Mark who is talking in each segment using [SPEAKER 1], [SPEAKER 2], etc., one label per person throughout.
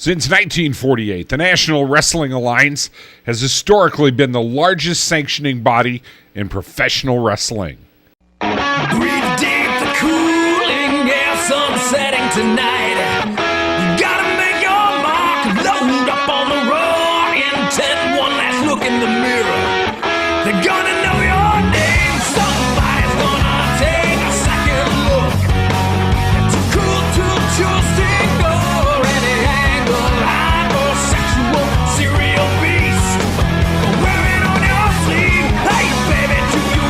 [SPEAKER 1] Since 1948, the National Wrestling Alliance has historically been the largest sanctioning body in professional wrestling.
[SPEAKER 2] Breathe deep, the cooling air, sun setting tonight. You gotta make your mark, load up on the raw intent. One last look in the mirror. They're gonna know your name. Somebody's gonna take a second look. Too cool to choose to ignore any angle. Hypersexual serial beast wearing on your sleeve. Hey baby, do you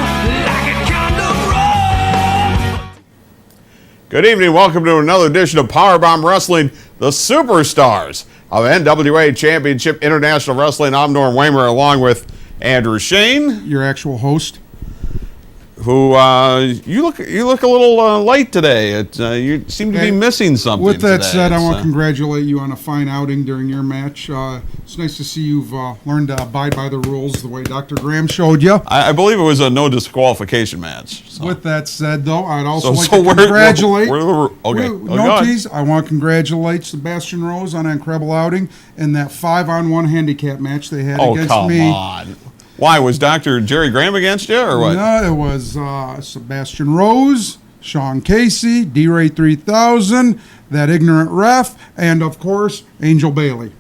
[SPEAKER 2] like a condom roll?
[SPEAKER 3] Good evening. Welcome to another edition of Powerbomb Wrestling, the Superstars of NWA Championship International Wrestling. I'm Norm Waymer, along with Andrew Shane,
[SPEAKER 4] your actual host.
[SPEAKER 3] Who you look a little late today. You seem to be missing something.
[SPEAKER 4] With that
[SPEAKER 3] today.
[SPEAKER 4] said, I want to congratulate you on a fine outing during your match. It's nice to see you've learned to abide by the rules the way Dr. Graham showed you.
[SPEAKER 3] I believe it was a no disqualification match. So.
[SPEAKER 4] With that said, though, I'd also like to congratulate. No tease. I want to congratulate Sebastian Rose on an incredible outing in that 5-on-1 handicap match they had against me.
[SPEAKER 3] Oh, come on. Why, was Dr. Jerry Graham against you, or what?
[SPEAKER 4] No, it was Sebastian Rose, Sean Casey, D-Ray 3000, that ignorant ref, and, of course, Angel Bailey.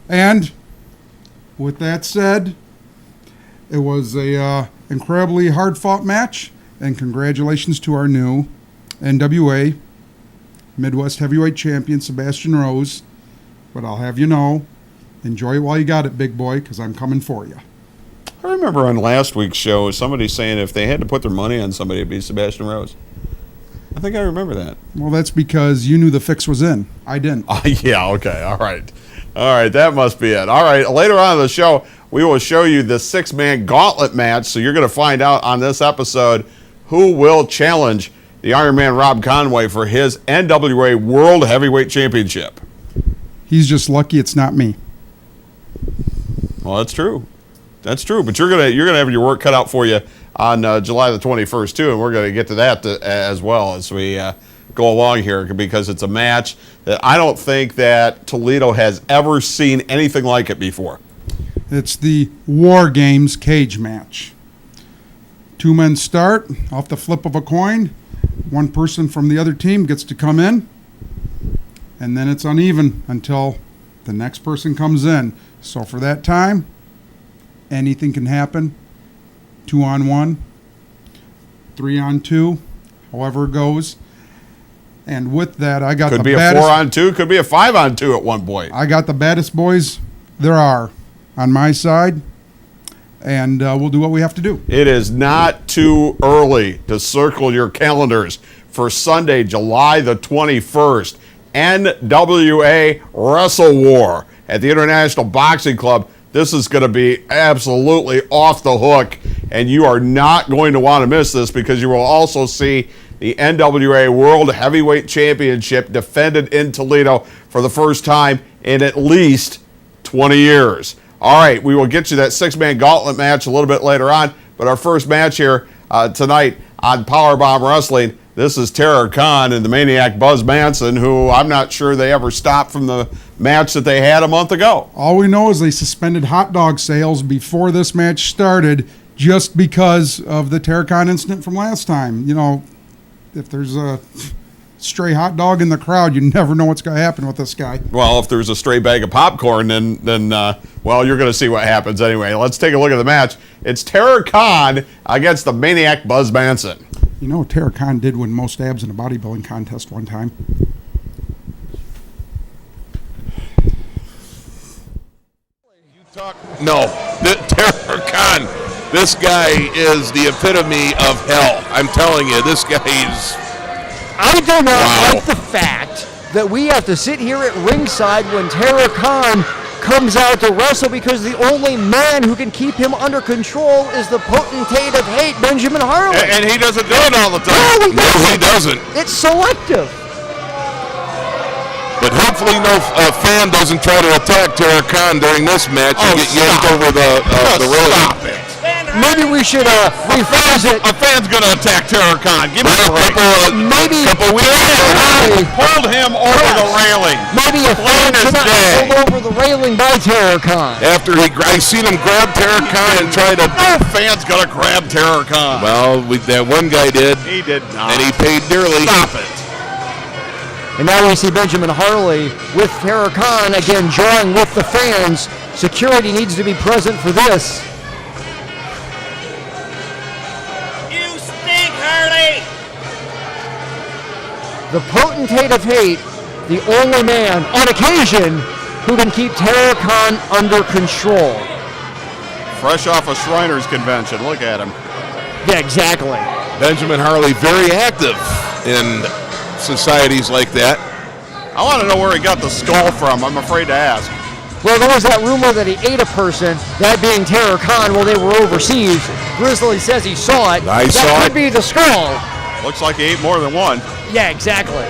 [SPEAKER 4] And, with that said, it was a incredibly hard-fought match, and congratulations to our new NWA Midwest Heavyweight Champion, Sebastian Rose. But I'll have you know, enjoy it while you got it, big boy, because I'm coming for you.
[SPEAKER 3] I remember on last week's show somebody saying if they had to put their money on somebody, it'd be Sebastian Rose. I think I remember that.
[SPEAKER 4] Well, that's because you knew the fix was in. I didn't.
[SPEAKER 3] Yeah, okay, all right. All right, that must be it. All right, later on in the show, we will show you the 6-man gauntlet match, so you're going to find out on this episode who will challenge the Iron Man Rob Conway for his NWA World Heavyweight Championship.
[SPEAKER 4] He's just lucky it's not me.
[SPEAKER 3] Well, that's true. That's true. But you're gonna have your work cut out for you on July the 21st too, and we're gonna get to that as well as we go along here, because it's a match that I don't think that Toledo has ever seen anything like it before.
[SPEAKER 4] It's the War Games cage match. 2 men start off the flip of a coin. One person from the other team gets to come in, and then it's uneven until the next person comes in. So for that time, anything can happen. 2-on-1, 3-on-2, however it goes. And with that, I got
[SPEAKER 3] could
[SPEAKER 4] the
[SPEAKER 3] be
[SPEAKER 4] baddest.
[SPEAKER 3] A 4-on-2, could be a 5-on-2 at one point.
[SPEAKER 4] I got the baddest boys there are on my side, and we'll do what we have to do.
[SPEAKER 3] It is not too early to circle your calendars for Sunday, July the 21st. NWA Wrestle War at the International Boxing Club. This is going to be absolutely off the hook, and you are not going to want to miss this, because you will also see the NWA World Heavyweight Championship defended in Toledo for the first time in at least 20 years. All right, we will get you that 6-man gauntlet match a little bit later on, but our first match here tonight on Powerbomb Wrestling, this is Terror Khan and the Maniac Buzz Manson, who I'm not sure they ever stopped from the match that they had a month ago.
[SPEAKER 4] All we know is they suspended hot dog sales before this match started just because of the Terror Khan incident from last time. You know, if there's a stray hot dog in the crowd, you never know what's going to happen with this guy.
[SPEAKER 3] Well, if there's a stray bag of popcorn, then well, you're going to see what happens anyway. Let's take a look at the match. It's Terror Khan against the Maniac Buzz Manson.
[SPEAKER 4] You know, Terror Khan did win most abs in a bodybuilding contest one time.
[SPEAKER 5] No, Terror Khan, this guy is the epitome of hell. I'm telling you, this guy's...
[SPEAKER 6] I do not like the fact that we have to sit here at ringside when Terror Khan comes out to wrestle, because the only man who can keep him under control is the potentate of hate, Benjamin Harlan.
[SPEAKER 5] And he doesn't do it all the time.
[SPEAKER 6] No,
[SPEAKER 5] he doesn't.
[SPEAKER 6] It's selective.
[SPEAKER 5] But hopefully no fan doesn't try to attack Terror Khan during this match and get yanked over the road.
[SPEAKER 3] Stop it.
[SPEAKER 6] Maybe we should rephrase it.
[SPEAKER 5] A fan's going to attack Terror Khan. Give me a break.
[SPEAKER 6] Maybe
[SPEAKER 5] couple weeks.
[SPEAKER 3] Pulled him over the railing.
[SPEAKER 6] Maybe a fan
[SPEAKER 5] his day.
[SPEAKER 6] pulled over the railing by Terror Khan.
[SPEAKER 5] After I seen him grab Terror Khan and try to.
[SPEAKER 3] No fan's gonna grab Terror Khan.
[SPEAKER 5] Well, that one guy did.
[SPEAKER 3] He did not.
[SPEAKER 5] And he paid dearly.
[SPEAKER 3] Stop it.
[SPEAKER 6] And now we see Benjamin Harley with Terror Khan again drawing with the fans. Security needs to be present for this.
[SPEAKER 2] You stink, Harley!
[SPEAKER 6] The potentate of hate, the only man, on occasion, who can keep Terror Khan under control.
[SPEAKER 3] Fresh off a Shriners convention. Look at him.
[SPEAKER 6] Yeah, exactly.
[SPEAKER 5] Benjamin Harley, very active in societies like that.
[SPEAKER 3] I want to know where he got the skull from. I'm afraid to ask.
[SPEAKER 6] Well, there was that rumor that he ate a person, that being Terror Khan, while they were overseas. Grizzly says he saw it.
[SPEAKER 5] I saw
[SPEAKER 6] That
[SPEAKER 5] it.
[SPEAKER 6] could be the skull.
[SPEAKER 3] Looks like he ate more than one.
[SPEAKER 6] Yeah, exactly.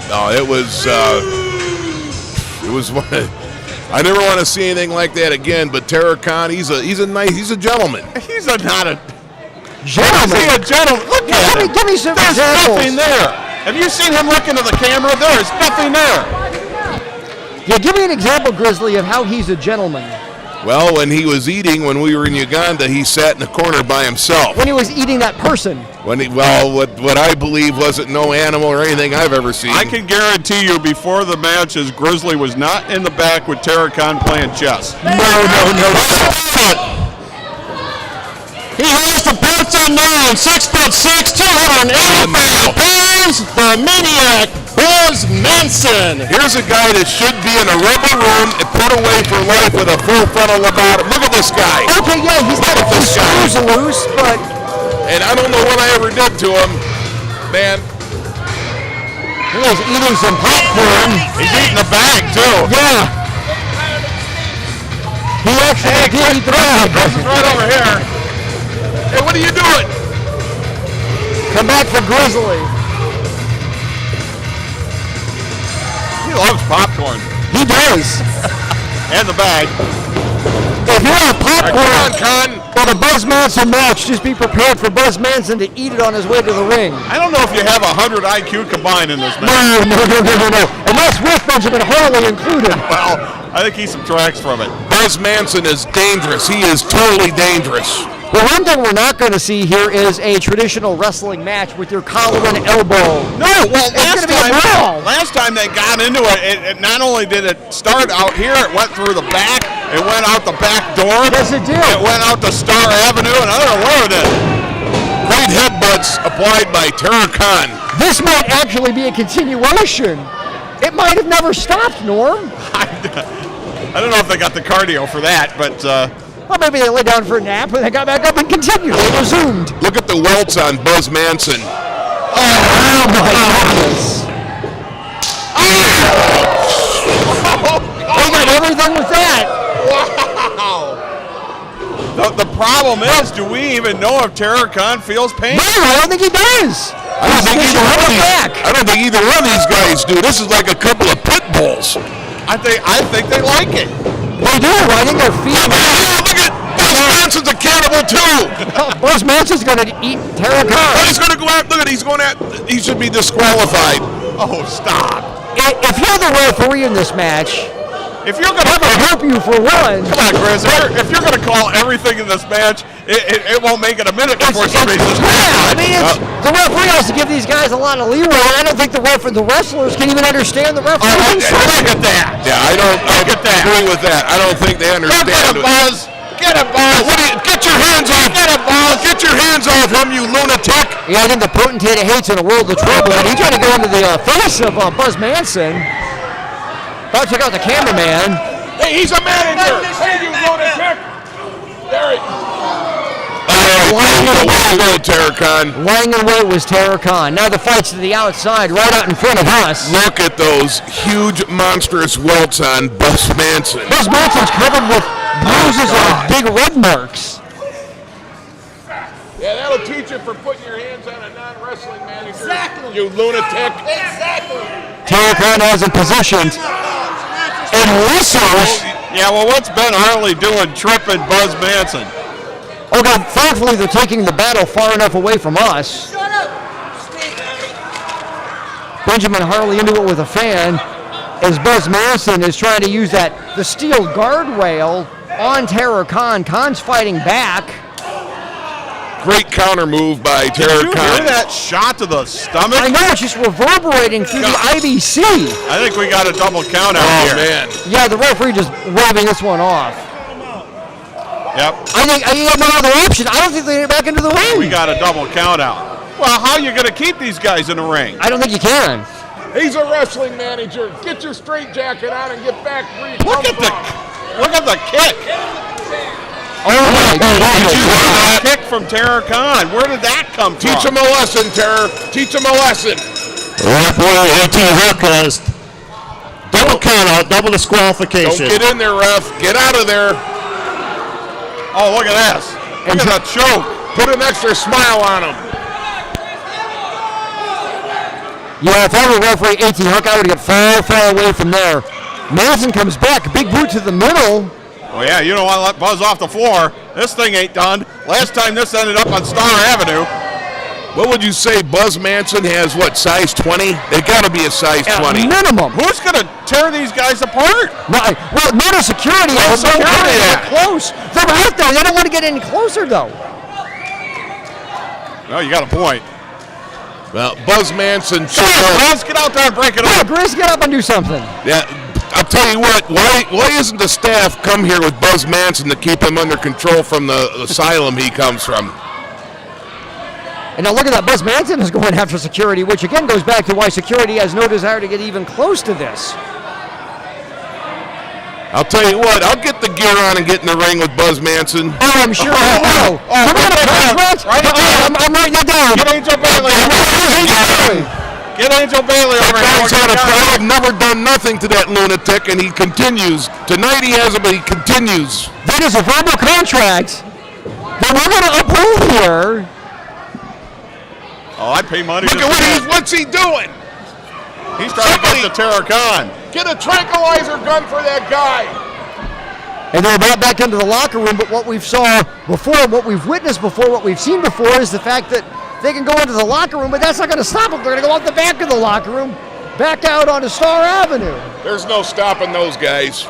[SPEAKER 5] No, it was I never want to see anything like that again. But Terror Khan, he's a gentleman.
[SPEAKER 3] He's not a
[SPEAKER 6] Gentlemen.
[SPEAKER 3] Is he a gentleman? Look at him.
[SPEAKER 6] Give me some
[SPEAKER 3] There's
[SPEAKER 6] examples.
[SPEAKER 3] nothing there. Have you seen him look into the camera? There's nothing there.
[SPEAKER 6] Yeah, give me an example, Grizzly, of how he's a gentleman.
[SPEAKER 5] Well, when he was eating, when we were in Uganda, he sat in the corner by himself.
[SPEAKER 6] When he was eating that person.
[SPEAKER 5] What I believe wasn't no animal or anything I've ever seen.
[SPEAKER 3] I can guarantee you before the matches, Grizzly was not in the back with Terror Khan playing chess.
[SPEAKER 6] No.
[SPEAKER 7] He has the belt unknown, 6'6", 285 pounds, the maniac, Buzz Manson.
[SPEAKER 5] Here's a guy that should be in a rubber room and put away for life with a full frontal lobotomy. Look at this guy.
[SPEAKER 6] Okay, yeah, he's got a few screws loose, but...
[SPEAKER 5] And I don't know what I ever did to him. Man,
[SPEAKER 6] He was eating some popcorn.
[SPEAKER 3] He's eating the bag, too.
[SPEAKER 6] Yeah. He actually did eat the bag.
[SPEAKER 3] Right over here.
[SPEAKER 5] hey, what are you doing?
[SPEAKER 6] Come back for Grizzly.
[SPEAKER 3] He loves popcorn.
[SPEAKER 6] He does.
[SPEAKER 3] And the bag.
[SPEAKER 6] If you have popcorn
[SPEAKER 5] Con.
[SPEAKER 6] for the Buzz Manson match, just be prepared for Buzz Manson to eat it on his way to the ring.
[SPEAKER 3] I don't know if you have 100 IQ combined in this match.
[SPEAKER 6] No. And that's with Benjamin Harley included.
[SPEAKER 3] Well, I think he subtracts from it.
[SPEAKER 5] Buzz Manson is dangerous. He is totally dangerous.
[SPEAKER 6] The one thing we're not going to see here is a traditional wrestling match with your collar and elbow.
[SPEAKER 3] No, well,
[SPEAKER 6] It's gonna be a brawl.
[SPEAKER 3] last time they got into it, not only did it start out here, it went through the back, it went out the back door.
[SPEAKER 6] Yes, it did.
[SPEAKER 3] It went out to Star Avenue, and I don't know where it is.
[SPEAKER 5] Great headbutts applied by Terror Khan.
[SPEAKER 6] This might actually be a continuation. It might have never stopped, Norm.
[SPEAKER 3] I don't know if they got the cardio for that, but
[SPEAKER 6] Well, maybe they lay down for a nap and they got back up and continued. They resumed.
[SPEAKER 5] Look at the welts on Buzz Manson.
[SPEAKER 6] Oh my goodness. They got everything with that.
[SPEAKER 3] the problem is, do we even know if Terror Khan feels pain?
[SPEAKER 6] No, I don't think he does.
[SPEAKER 5] I don't think
[SPEAKER 6] Back.
[SPEAKER 5] either one of these guys do. This is like a couple of pit bulls.
[SPEAKER 3] I think they like it.
[SPEAKER 6] They do. I think their feet.
[SPEAKER 5] Look at Buzz Manson's a cannibal too.
[SPEAKER 6] Buzz Manson's going to eat Terror
[SPEAKER 5] Oh,
[SPEAKER 6] Khan.
[SPEAKER 5] he's going to go out. Look at, he's going out. He should be disqualified.
[SPEAKER 3] Oh, stop.
[SPEAKER 6] If you're the referee in this match,
[SPEAKER 3] If you're going
[SPEAKER 6] that would
[SPEAKER 3] to
[SPEAKER 6] help you for one.
[SPEAKER 3] come on, Chris. If you're going to call everything in this match, it won't make it a minute before somebody says,
[SPEAKER 6] Yeah, I mean, the referee has to give these guys a lot of leeway. I don't think the wrestlers can even understand the referee.
[SPEAKER 3] look at that.
[SPEAKER 5] Yeah, I
[SPEAKER 3] Look at that.
[SPEAKER 5] agree with that. I don't think they
[SPEAKER 3] Look at
[SPEAKER 5] understand.
[SPEAKER 3] him, Buzz. Get him, Buzz.
[SPEAKER 5] Get your hands off!
[SPEAKER 3] Get him, Buzz.
[SPEAKER 5] Get your hands off him, you lunatic!
[SPEAKER 6] Yeah, I think the potentate of hate's in a world of trouble. And he tried to go into the face of Buzz Manson. About to check out the cameraman.
[SPEAKER 5] Hey, he's a manager! Hey, you lunatic! There he go, Terror Khan.
[SPEAKER 6] Lying in wait was Terror Khan. Now the fight's to the outside, right out in front of us.
[SPEAKER 5] Look at those huge, monstrous welts on Buzz Manson.
[SPEAKER 6] Buzz Manson's covered with bruises and big red marks.
[SPEAKER 5] Yeah, that'll teach you for putting your hands on a non-wrestling manager. Exactly. You lunatic.
[SPEAKER 6] Terror Khan has him positioned. And wrestlers.
[SPEAKER 3] Yeah, well, what's Ben Harley doing tripping Buzz Manson?
[SPEAKER 6] Okay, thankfully they're taking the battle far enough away from us. Benjamin Harley into it with a fan. as Buzz Manson is trying to use the steel guardrail on Terror Khan. Khan's fighting back.
[SPEAKER 5] Great counter move by Terror
[SPEAKER 3] Did you
[SPEAKER 5] Khan.
[SPEAKER 3] hear that shot to the stomach?
[SPEAKER 6] I know, it's just reverberating through the IBC.
[SPEAKER 3] I think we got a double count out
[SPEAKER 5] Oh,
[SPEAKER 3] here.
[SPEAKER 5] man.
[SPEAKER 6] Yeah, the referee just waving this one off.
[SPEAKER 3] Yep.
[SPEAKER 6] I think he had no other option. I don't think they get back into the ring.
[SPEAKER 3] We got a double count out. Well, how are you going to keep these guys in the ring?
[SPEAKER 6] I don't think you can.
[SPEAKER 5] He's a wrestling manager. Get your straight jacket on and get back where you
[SPEAKER 3] Look at the kick.
[SPEAKER 6] Oh my God.
[SPEAKER 3] Kick from Terror Khan. Where did that come from?
[SPEAKER 5] Teach him a lesson, Terror. Teach him a lesson.
[SPEAKER 7] Referee AT Hook has double count out, double
[SPEAKER 5] Don't
[SPEAKER 7] disqualification.
[SPEAKER 5] get in there, ref. Get out of there.
[SPEAKER 3] Oh, look at this. Look at that choke.
[SPEAKER 5] Put an extra smile on him.
[SPEAKER 6] Yeah, if I were referee AT Hook, I would get far, far away from there. Manson comes back, big boot to the middle.
[SPEAKER 3] Oh, yeah, you don't want to let Buzz off the floor. This thing ain't done. Last time this ended up on Star Avenue.
[SPEAKER 5] What would you say? Buzz Manson has what, size 20? They got to be a size 20.
[SPEAKER 6] Minimum.
[SPEAKER 3] Who's going to tear these guys apart?
[SPEAKER 6] Well, not a security.
[SPEAKER 3] Where's
[SPEAKER 6] They're
[SPEAKER 3] security
[SPEAKER 6] not
[SPEAKER 3] at?
[SPEAKER 6] close. They're out there. They don't want to get any closer, though.
[SPEAKER 3] No, you got a point.
[SPEAKER 5] Well, Buzz Manson should
[SPEAKER 3] Come on,
[SPEAKER 5] know.
[SPEAKER 3] Buzz, get out there and break it
[SPEAKER 6] Yeah,
[SPEAKER 3] up.
[SPEAKER 6] Grizz, get up and do something.
[SPEAKER 5] Yeah, I'll tell you what. Why isn't the staff come here with Buzz Manson to keep him under control from the asylum he comes from?
[SPEAKER 6] And now look at that. Buzz Manson is going after security, which again goes back to why security has no desire to get even close to this.
[SPEAKER 5] I'll tell you what. I'll get the gear on and get in the ring with Buzz Manson.
[SPEAKER 6] Oh, I'm sure I will. Come on, Buzz, I'm writing it down.
[SPEAKER 3] Get Angel Bailey. Get Angel Bailey over
[SPEAKER 5] Guy's had a
[SPEAKER 3] here.
[SPEAKER 5] I've never done nothing to that lunatic, and he continues. Tonight he hasn't, but he continues.
[SPEAKER 6] That is a verbal contract that we're going to uphold here.
[SPEAKER 3] Oh, I pay money
[SPEAKER 5] Look
[SPEAKER 3] to
[SPEAKER 5] at what's he doing?
[SPEAKER 3] He's trying to get to Terror Khan.
[SPEAKER 5] Get a tranquilizer gun for that guy.
[SPEAKER 6] And they're brought back into the locker room, but what we've saw before, what we've witnessed before, what we've seen before is the fact that they can go into the locker room, but that's not going to stop them. They're going to go out the back of the locker room, back out onto Star Avenue.
[SPEAKER 5] There's no stopping those guys.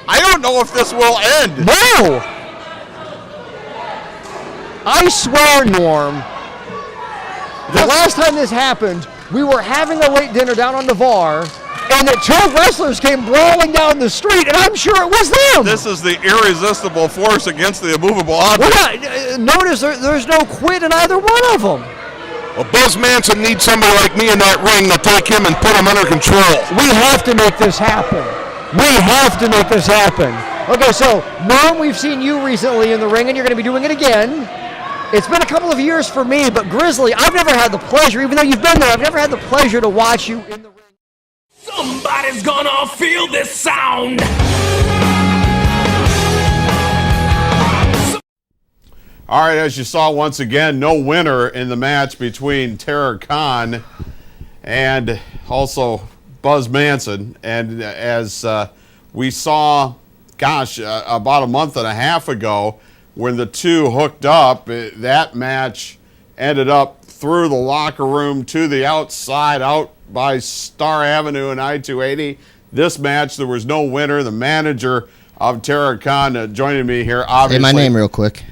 [SPEAKER 3] I don't know if this will end.
[SPEAKER 6] No! I swear, Norm, the last time this happened, we were having a late dinner down on Navarre, and the two wrestlers came brawling down the street, and I'm sure it was them.
[SPEAKER 3] This is the irresistible force against the immovable object.
[SPEAKER 6] Well, yeah, notice there's no quit in either one of them.
[SPEAKER 5] Well, Buzz Manson needs somebody like me in that ring to take him and put him under control.
[SPEAKER 6] We have to make this happen. We have to make this happen. Okay, so, Norm, we've seen you recently in the ring, and you're going to be doing it again. It's been a couple of years for me, but Grizzly, I've never had the pleasure, even though you've been there, I've never had the pleasure to watch you in the ring.
[SPEAKER 2] Somebody's gonna feel this sound.
[SPEAKER 3] All right, as you saw once again, no winner in the match between Terror Khan and also Buzz Manson. And as we saw, about a month and a half ago, when the two hooked up, that match ended up through the locker room to the outside, out by Star Avenue and I-280. This match, there was no winner. The manager of Terror Khan joining me here, obviously.
[SPEAKER 8] Say my name real quick.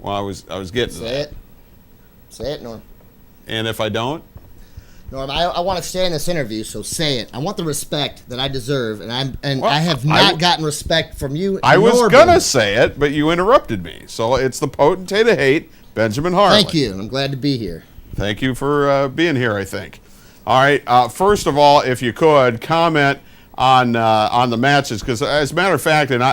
[SPEAKER 3] Well, I was getting to
[SPEAKER 8] Say
[SPEAKER 3] that.
[SPEAKER 8] it. Say it, Norm.
[SPEAKER 3] And if I don't?
[SPEAKER 8] Norm, I want to stay in this interview, so say it. I want the respect that I deserve, and
[SPEAKER 3] Well,
[SPEAKER 8] I have not gotten respect from you.
[SPEAKER 3] I was
[SPEAKER 8] nor
[SPEAKER 3] going to
[SPEAKER 8] Ben.
[SPEAKER 3] say it, but you interrupted me. So it's the potentate of hate, Benjamin Harley.
[SPEAKER 8] Thank you. I'm glad to be here.
[SPEAKER 3] Thank you for being here, I think. All right. First of all, if you could, comment on the matches, because as a matter of fact, and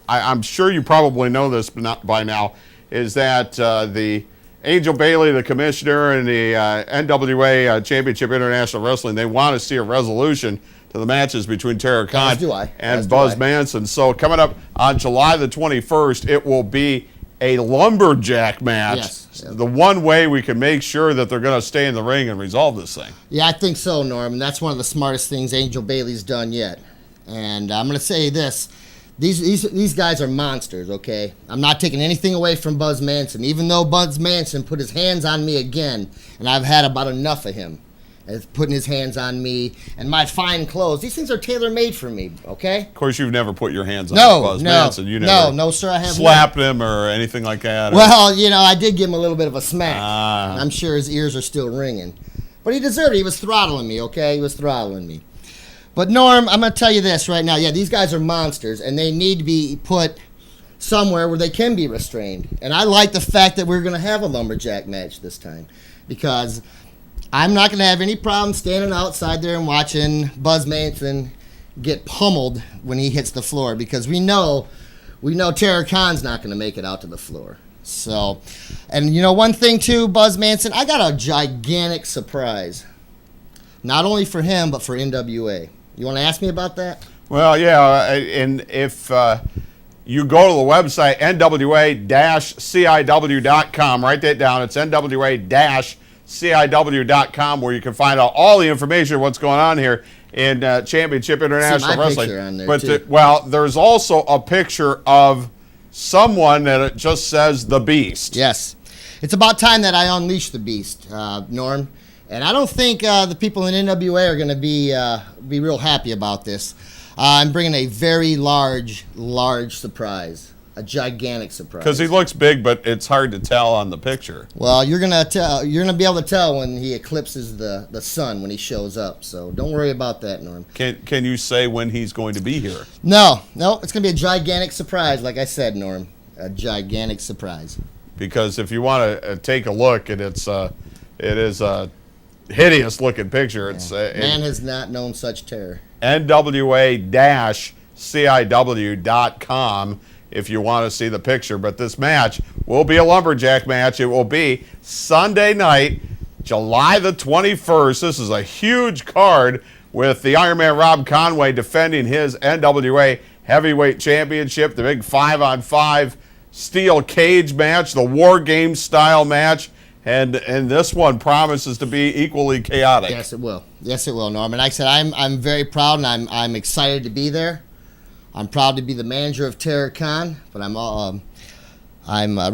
[SPEAKER 3] I'm sure you probably know this by now, is that the Angel Bailey, the commissioner, and the NWA Championship International Wrestling, they want to see a resolution to the matches between Terror Khan
[SPEAKER 8] As do I.
[SPEAKER 3] and
[SPEAKER 8] As do
[SPEAKER 3] Buzz
[SPEAKER 8] I.
[SPEAKER 3] Manson. So coming up on July the 21st, it will be a lumberjack match.
[SPEAKER 8] Yes.
[SPEAKER 3] The one way we can make sure that they're going to stay in the ring and resolve this thing.
[SPEAKER 8] Yeah, I think so, Norm. And that's one of the smartest things Angel Bailey's done yet. And I'm going to say this. These guys are monsters, okay? I'm not taking anything away from Buzz Manson, even though Buzz Manson put his hands on me again, and I've had about enough of him. as putting his hands on me and my fine clothes. These things are tailor-made for me, okay?
[SPEAKER 3] Of course, you've never put your hands on
[SPEAKER 8] No,
[SPEAKER 3] Buzz
[SPEAKER 8] no,
[SPEAKER 3] Manson. You never
[SPEAKER 8] no, sir, I have
[SPEAKER 3] slapped him or anything like that.
[SPEAKER 8] Well, you know, I did give him a little bit of a smack.
[SPEAKER 3] Ah.
[SPEAKER 8] I'm sure his ears are still ringing. But he deserved it. He was throttling me, okay? He was throttling me. But, Norm, I'm going to tell you this right now. Yeah, these guys are monsters, and they need to be put somewhere where they can be restrained. And I like the fact that we're going to have a lumberjack match this time, because I'm not going to have any problem standing outside there and watching Buzz Manson get pummeled when he hits the floor, because we know Terror Khan's not going to make it out to the floor. So, and you know one thing too, Buzz Manson, I got a gigantic surprise. Not only for him, but for NWA. You want to ask me about that?
[SPEAKER 3] Well, yeah, and if you go to the website, NWA-CIW.com, write that down. It's NWA-CIW.com, where you can find out all the information of what's going on here in Championship International
[SPEAKER 8] See my
[SPEAKER 3] Wrestling.
[SPEAKER 8] picture on there,
[SPEAKER 3] But
[SPEAKER 8] too.
[SPEAKER 3] well, there's also a picture of someone that it just says the Beast.
[SPEAKER 8] Yes. It's about time that I unleash the beast, Norm. And I don't think the people in NWA are going to be real happy about this. I'm bringing a very large surprise. A gigantic surprise.
[SPEAKER 3] Because he looks big, but it's hard to tell on the picture.
[SPEAKER 8] Well, you're gonna be able to tell when he eclipses the sun when he shows up. So don't worry about that, Norm.
[SPEAKER 3] Can you say when he's going to be here?
[SPEAKER 8] No, it's gonna be a gigantic surprise, like I said, Norm. A gigantic surprise.
[SPEAKER 3] Because if you want to take a look, and it is a hideous looking picture. It's
[SPEAKER 8] Man has not known such terror.
[SPEAKER 3] NWA-CIW.com if you want to see the picture. But this match will be a lumberjack match. It will be Sunday night, July the 21st. This is a huge card with the Iron Man Rob Conway defending his NWA Heavyweight Championship, the big 5-on-5 steel cage match, the War Games style match. And this one promises to be equally chaotic.
[SPEAKER 8] Yes, it will. Yes, it will, Norm. And like I said, I'm very proud, and I'm excited to be there. I'm proud to be the manager of Terror Khan, but I'm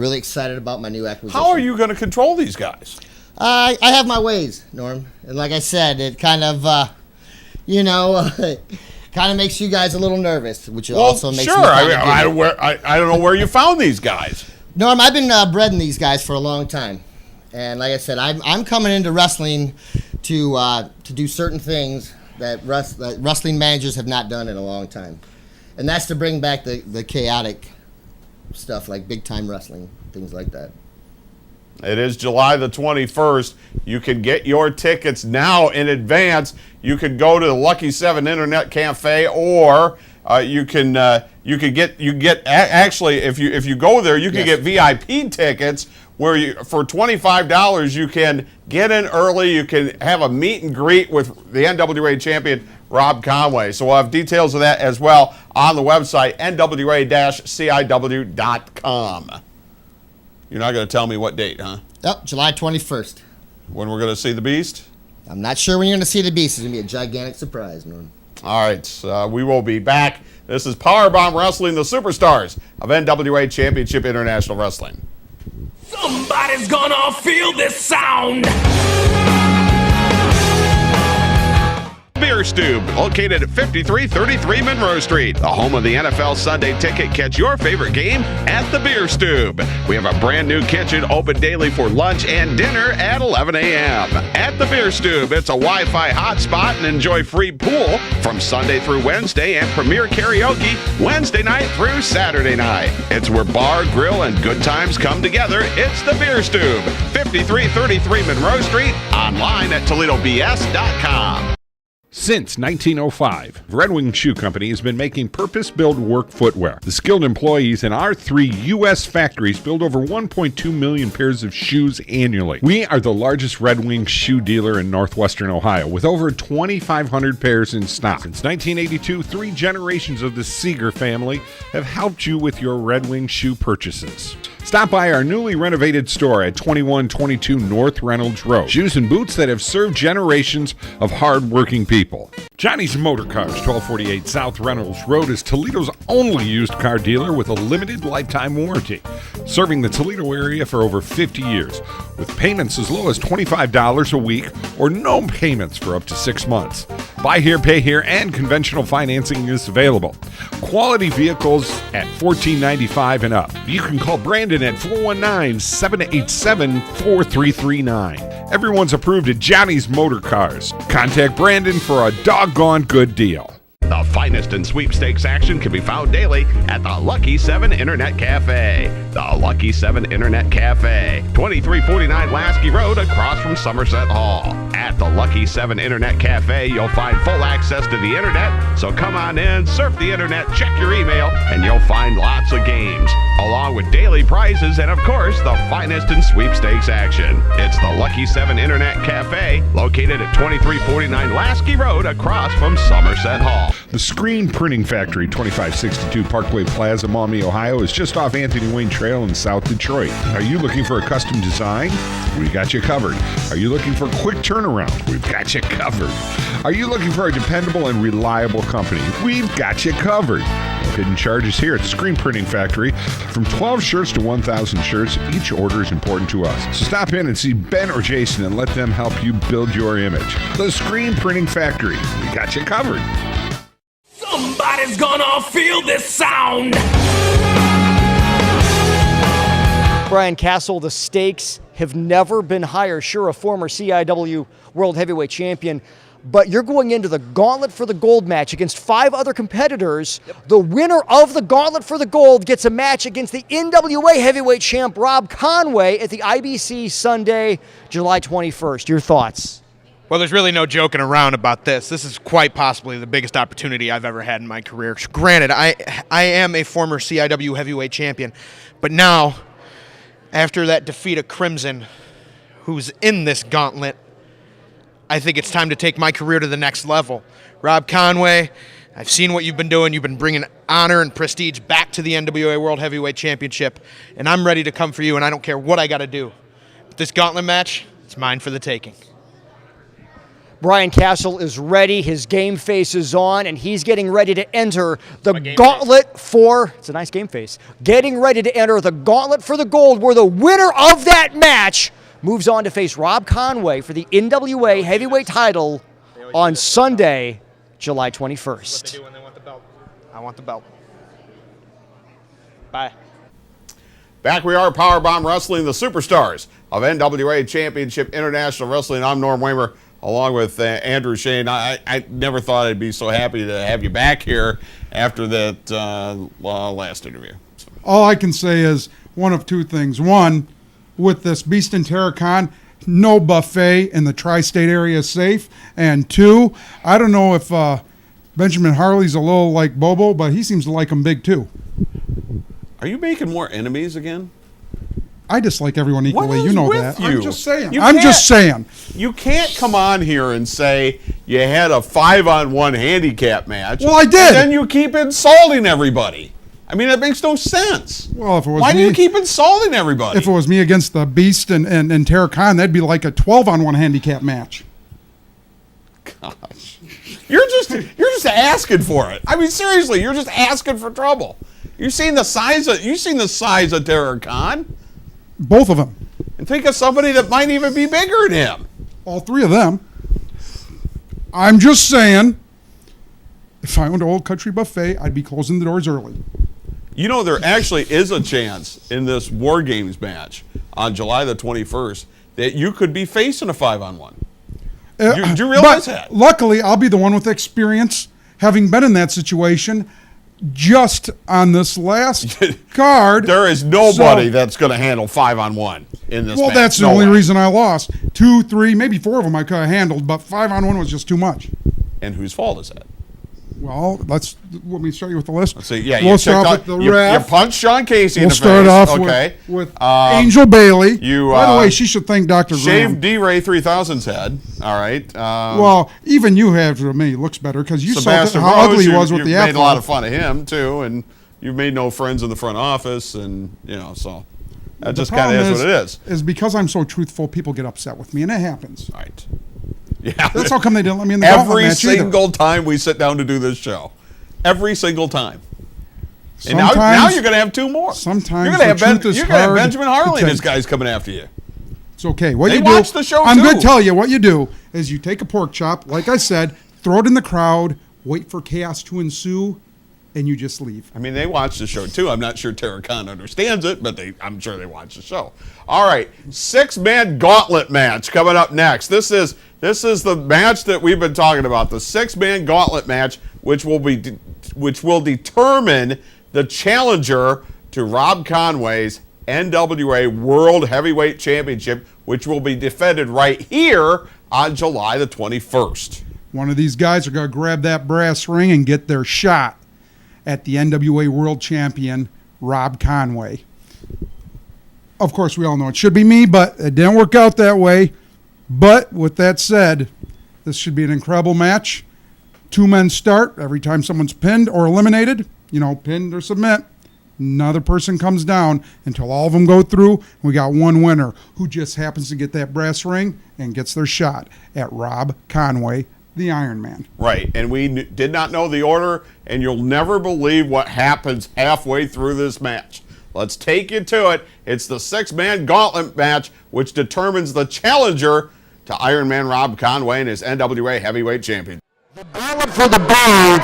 [SPEAKER 8] really excited about my new acquisition.
[SPEAKER 3] How are you going to control these guys?
[SPEAKER 8] I have my ways, Norm. And like I said, it kind of, kind of makes you guys a little nervous, which also makes
[SPEAKER 3] sure.
[SPEAKER 8] me
[SPEAKER 3] I don't know where you found these guys.
[SPEAKER 8] Norm, I've been breeding these guys for a long time. And like I said, I'm coming into wrestling to do certain things that wrestling managers have not done in a long time. And that's to bring back the chaotic stuff like big-time wrestling, things like that.
[SPEAKER 3] It is July the 21st. You can get your tickets now in advance. You can go to the Lucky 7 Internet Cafe, or you can get actually if you go there, you can get VIP tickets where for $25 you can get in early. You can have a meet and greet with the NWA champion Rob Conway. So we'll have details of that as well on the website, NWA-CIW.com. You're not going to tell me what date, huh?
[SPEAKER 8] Yep, July 21st.
[SPEAKER 3] When we're going to see the Beast?
[SPEAKER 8] I'm not sure when you're going to see the Beast. It's going to be a gigantic surprise, Norm.
[SPEAKER 3] All right, we will be back. This is Powerbomb Wrestling, the superstars of NWA Championship International Wrestling.
[SPEAKER 2] Somebody's gonna feel this sound.
[SPEAKER 1] Beer Stube, located at 5333 Monroe Street, the home of the NFL Sunday Ticket. Catch your favorite game at the Beer Stube. We have a brand new kitchen open daily for lunch and dinner at 11 a.m. At the Beer Stube, it's a Wi-Fi hotspot, and enjoy free pool from Sunday through Wednesday and premier karaoke Wednesday night through Saturday night. It's where bar, grill, and good times come together. It's the Beer Stube, 5333 Monroe Street, online at ToledoBS.com. Since 1905, Red Wing Shoe Company has been making purpose-built work footwear. The skilled employees in our 3 U.S. factories build over 1.2 million pairs of shoes annually. We are the largest Red Wing shoe dealer in northwestern Ohio, with over 2,500 pairs in stock. Since 1982, 3 generations of the Seeger family have helped you with your Red Wing shoe purchases. Stop by our newly renovated store at 2122 North Reynolds Road. Shoes and boots that have served generations of hard-working people.
[SPEAKER 9] Johnny's Motor Cars, 1248 South Reynolds Road, is Toledo's only used car dealer with a limited lifetime warranty, serving the Toledo area for over 50 years, with payments as low as $25 a week or no payments for up to 6 months. Buy here, pay here, and conventional financing is available. Quality vehicles at $14.95 and up. You can call Brandon at 419-787-4339. Everyone's approved at Johnny's Motor Cars. Contact Brandon for a doggone good deal.
[SPEAKER 1] The finest in sweepstakes action can be found daily at the Lucky 7 Internet Cafe. The Lucky 7 Internet Cafe, 2349 Lasky Road across from Somerset Hall. At the Lucky 7 Internet Cafe, you'll find full access to the internet, so come on in, surf the internet, check your email, and you'll find lots of games, along with daily prizes and, of course, the finest in sweepstakes action. It's the Lucky 7 Internet Cafe, located at 2349 Lasky Road across from Somerset Hall.
[SPEAKER 9] The Screen Printing Factory, 2562 Parkway Plaza, Maumee, Ohio, is just off Anthony Wayne Trail in South Detroit. Are you looking for a custom design? We got you covered. Are you looking for a quick turnaround? We've got you covered. Are you looking for a dependable and reliable company? We've got you covered. No hidden charges here at the Screen Printing Factory. From 12 shirts to 1,000 shirts, each order is important to us. So stop in and see Ben or Jason and let them help you build your image. The Screen Printing Factory. We got you covered.
[SPEAKER 2] Somebody's gonna feel this sound.
[SPEAKER 6] Brian Castle, the stakes have never been higher. Sure, a former CIW World Heavyweight Champion, but you're going into the Gauntlet for the Gold match against 5 other competitors. Yep. The winner of the Gauntlet for the Gold gets a match against the NWA Heavyweight Champ Rob Conway at the IBC Sunday, July 21st. Your thoughts?
[SPEAKER 10] Well, there's really no joking around about this. This is quite possibly the biggest opportunity I've ever had in my career. Granted, I am a former CIW heavyweight champion, but now, after that defeat of Crimson, who's in this gauntlet, I think it's time to take my career to the next level. Rob Conway, I've seen what you've been doing. You've been bringing honor and prestige back to the NWA World Heavyweight Championship, and I'm ready to come for you, and I don't care what I got to do. But this gauntlet match, it's mine for the taking.
[SPEAKER 6] Brian Castle is ready. His game face is on, and he's getting ready to enter the Gauntlet for... It's a nice game face. Getting ready to enter the Gauntlet for the Gold, where the winner of that match moves on to face Rob Conway for the NWA Heavyweight title on Sunday, July 21st.
[SPEAKER 10] What they do when they want the belt. I want the belt. Bye.
[SPEAKER 3] Back we are, Powerbomb Wrestling, the superstars of NWA Championship International Wrestling. I'm Norm Weimer, along with Andrew Shane. I never thought I'd be so happy to have you back here after that last interview. So.
[SPEAKER 4] All I can say is one of two things. One, with this Beast and Terracon, no buffet in the tri-state area is safe. And two, I don't know if Benjamin Harley's a little like Bobo, but he seems to like him big too.
[SPEAKER 3] Are you making more enemies again?
[SPEAKER 4] I dislike everyone equally. You know that.
[SPEAKER 3] You?
[SPEAKER 4] I'm just saying.
[SPEAKER 3] I'm just saying. You can't come on here and say you had a 5-on-1 handicap match.
[SPEAKER 4] Well, I did.
[SPEAKER 3] And then you keep insulting everybody. I mean, that makes no sense.
[SPEAKER 4] Well, if it was
[SPEAKER 3] Why
[SPEAKER 4] me,
[SPEAKER 3] do you keep insulting everybody?
[SPEAKER 4] If it was me against the Beast and Terracon, that'd be like a 12-on-1 handicap match.
[SPEAKER 3] Gosh. You're just asking for it. I mean, seriously, you're just asking for trouble. You've seen the size of Terracon.
[SPEAKER 4] Both of them.
[SPEAKER 3] And think of somebody that might even be bigger than him.
[SPEAKER 4] All three of them. I'm just saying, if I owned Old Country Buffet, I'd be closing the doors early.
[SPEAKER 3] You know, there actually is a chance in this War Games match on July the 21st that you could be facing a 5-on-1. Do you realize that?
[SPEAKER 4] Luckily, I'll be the one with experience, having been in that situation. Just on this last card.
[SPEAKER 3] There is nobody that's going to handle 5-on-1 in this match.
[SPEAKER 4] Well, that's the only reason I lost. 2, 3, maybe 4 of them I could have handled, but 5-on-1 was just too much.
[SPEAKER 3] And whose fault is that?
[SPEAKER 4] Well, let me start you with the list.
[SPEAKER 3] Let's see. Yeah,
[SPEAKER 4] we'll start with the ref.
[SPEAKER 3] You punched Sean Casey in the face.
[SPEAKER 4] We'll start off with Angel Bailey. By the way, she should thank Dr. Graham.
[SPEAKER 3] Shaved D-Ray 3000's head. All right.
[SPEAKER 4] Well, even you have to me. He looks better because you
[SPEAKER 3] Sebastian
[SPEAKER 4] saw how
[SPEAKER 3] Rose,
[SPEAKER 4] ugly he was with the afro.
[SPEAKER 3] You made a lot of fun of him, too, and you've made no friends in the front office, and, so that just kind of is what it is.
[SPEAKER 4] Is because I'm so truthful, people get upset with me, and it happens.
[SPEAKER 3] Right. Yeah.
[SPEAKER 4] That's how come they didn't let me in the gauntlet
[SPEAKER 3] Every
[SPEAKER 4] match either.
[SPEAKER 3] single time we sit down to do this show. Every single time. And now
[SPEAKER 4] Sometimes-
[SPEAKER 3] you're going to have two more.
[SPEAKER 4] sometimes
[SPEAKER 3] you're gonna
[SPEAKER 4] the
[SPEAKER 3] have
[SPEAKER 4] truth is
[SPEAKER 3] you're gonna have
[SPEAKER 4] hard
[SPEAKER 3] Benjamin
[SPEAKER 4] to
[SPEAKER 3] Harley and his
[SPEAKER 4] take.
[SPEAKER 3] guys coming after you.
[SPEAKER 4] It's okay. What
[SPEAKER 3] They
[SPEAKER 4] you do?
[SPEAKER 3] watch the show,
[SPEAKER 4] I'm
[SPEAKER 3] too.
[SPEAKER 4] going to tell you what you do is you take a pork chop, like I said, throw it in the crowd, wait for chaos to ensue, and you just leave.
[SPEAKER 3] I mean, they watch the show too. I'm not sure Tara Khan understands it, but I'm sure they watch the show. All right, 6-man gauntlet match coming up next. This is the match that we've been talking about, the 6-man gauntlet match, which will determine the challenger to Rob Conway's NWA World Heavyweight Championship, which will be defended right here on July the 21st.
[SPEAKER 4] One of these guys are going to grab that brass ring and get their shot at the NWA World Champion, Rob Conway. Of course, we all know it should be me, but it didn't work out that way. But with that said, this should be an incredible match. 2 men start every time someone's pinned or eliminated. Pinned or submit. Another person comes down until all of them go through. We got one winner who just happens to get that brass ring and gets their shot at Rob Conway, the Iron Man.
[SPEAKER 3] Right, and we did not know the order, and you'll never believe what happens halfway through this match. Let's take you to it. It's the 6-man gauntlet match, which determines the challenger to Iron Man Rob Conway and his NWA Heavyweight Champion.
[SPEAKER 6] The ballot for the belt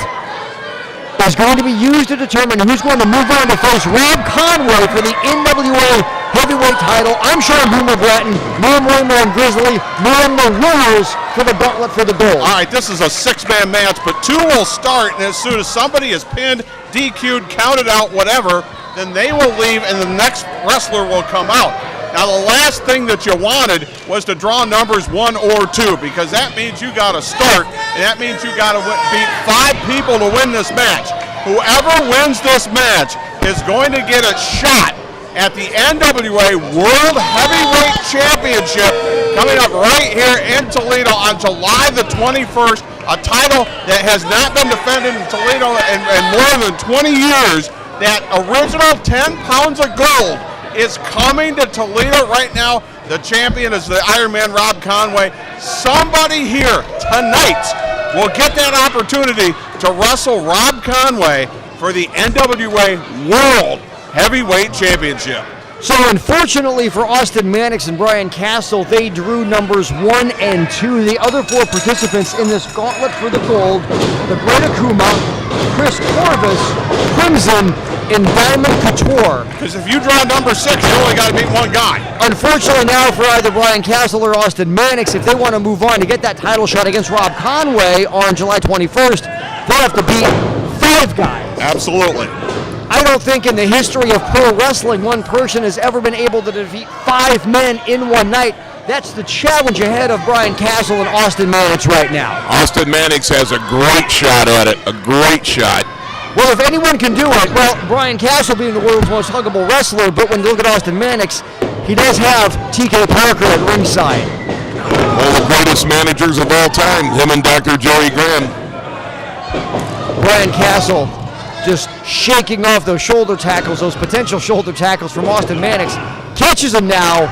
[SPEAKER 6] is going to be used to determine who's going to move on to face Rob Conway for the NWA Heavyweight title. I'm Sean Boomer Bratton, Liam Raymore and Grizzly, knowing the rules for the gauntlet for the gold.
[SPEAKER 1] All right, this is a 6-man match, but 2 will start, and as soon as somebody is pinned, DQ'd, counted out, whatever, then they will leave, and the next wrestler will come out. Now, the last thing that you wanted was to draw numbers 1 or 2, because that means you got to start, and that means you got to beat 5 people to win this match. Whoever wins this match is going to get a shot at the NWA World Heavyweight Championship coming up right here in Toledo on July the 21st, a title that has not been defended in Toledo in more than 20 years. That original 10 pounds of gold is coming to Toledo right now. The champion is the Iron Man Rob Conway. Somebody here tonight will get that opportunity to wrestle Rob Conway for the NWA World Heavyweight Championship.
[SPEAKER 6] So unfortunately for Austin Mannix and Brian Castle, they drew numbers 1 and 2. The other 4 participants in this gauntlet for the gold, the Great Akuma, Chris Corvus, Crimson, and Diamond Couture.
[SPEAKER 1] Because if you draw number 6, you only got to beat one guy.
[SPEAKER 6] Unfortunately now for either Brian Castle or Austin Mannix, if they want to move on to get that title shot against Rob Conway on July 21st, they have to beat 5 guys.
[SPEAKER 1] Absolutely.
[SPEAKER 6] I don't think in the history of pro wrestling one person has ever been able to defeat 5 men in one night. That's the challenge ahead of Brian Castle and Austin Mannix right now.
[SPEAKER 5] Austin Mannix has a great shot at it, a great shot.
[SPEAKER 6] Well, if anyone can do it, well, Brian Castle being the world's most huggable wrestler, but when you look at Austin Mannix, he does have TK Parker at ringside.
[SPEAKER 5] One of the greatest managers of all time, him and Dr. Joey Graham.
[SPEAKER 6] Brian Castle just shaking off those shoulder tackles, those potential shoulder tackles from Austin Mannix. Catches him now.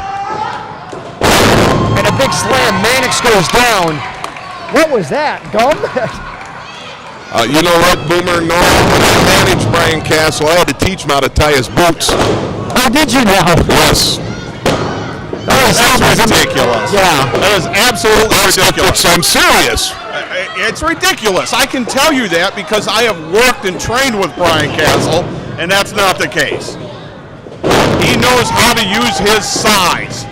[SPEAKER 6] And a big slam. Mannix goes down. What was that? Gum?
[SPEAKER 5] You know what, Boomer? No, when I managed Brian Castle, I had to teach him how to tie his boots.
[SPEAKER 6] How did you now?
[SPEAKER 5] Yes.
[SPEAKER 1] That's ridiculous.
[SPEAKER 6] Yeah.
[SPEAKER 1] That is absolutely ridiculous.
[SPEAKER 5] I'm serious.
[SPEAKER 1] It's ridiculous. I can tell you that because I have worked and trained with Brian Castle, and that's not the case. He knows how to use his size.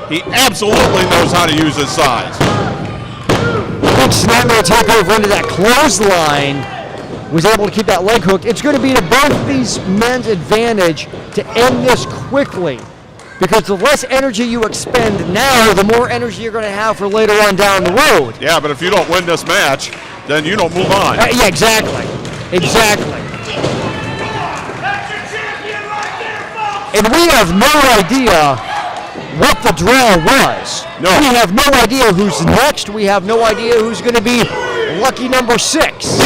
[SPEAKER 1] He absolutely knows how to use his size.
[SPEAKER 6] Big snapper attack over into that clothesline. Was able to keep that leg hooked. It's going to be to both these men's advantage to end this quickly. Because the less energy you expend now, the more energy you're going to have for later on down the road.
[SPEAKER 1] Yeah, but if you don't win this match, then you don't move on.
[SPEAKER 6] Yeah, exactly. Exactly. And we have no idea what the draw was.
[SPEAKER 1] No.
[SPEAKER 6] We have no idea who's next. We have no idea who's going to be lucky number 6.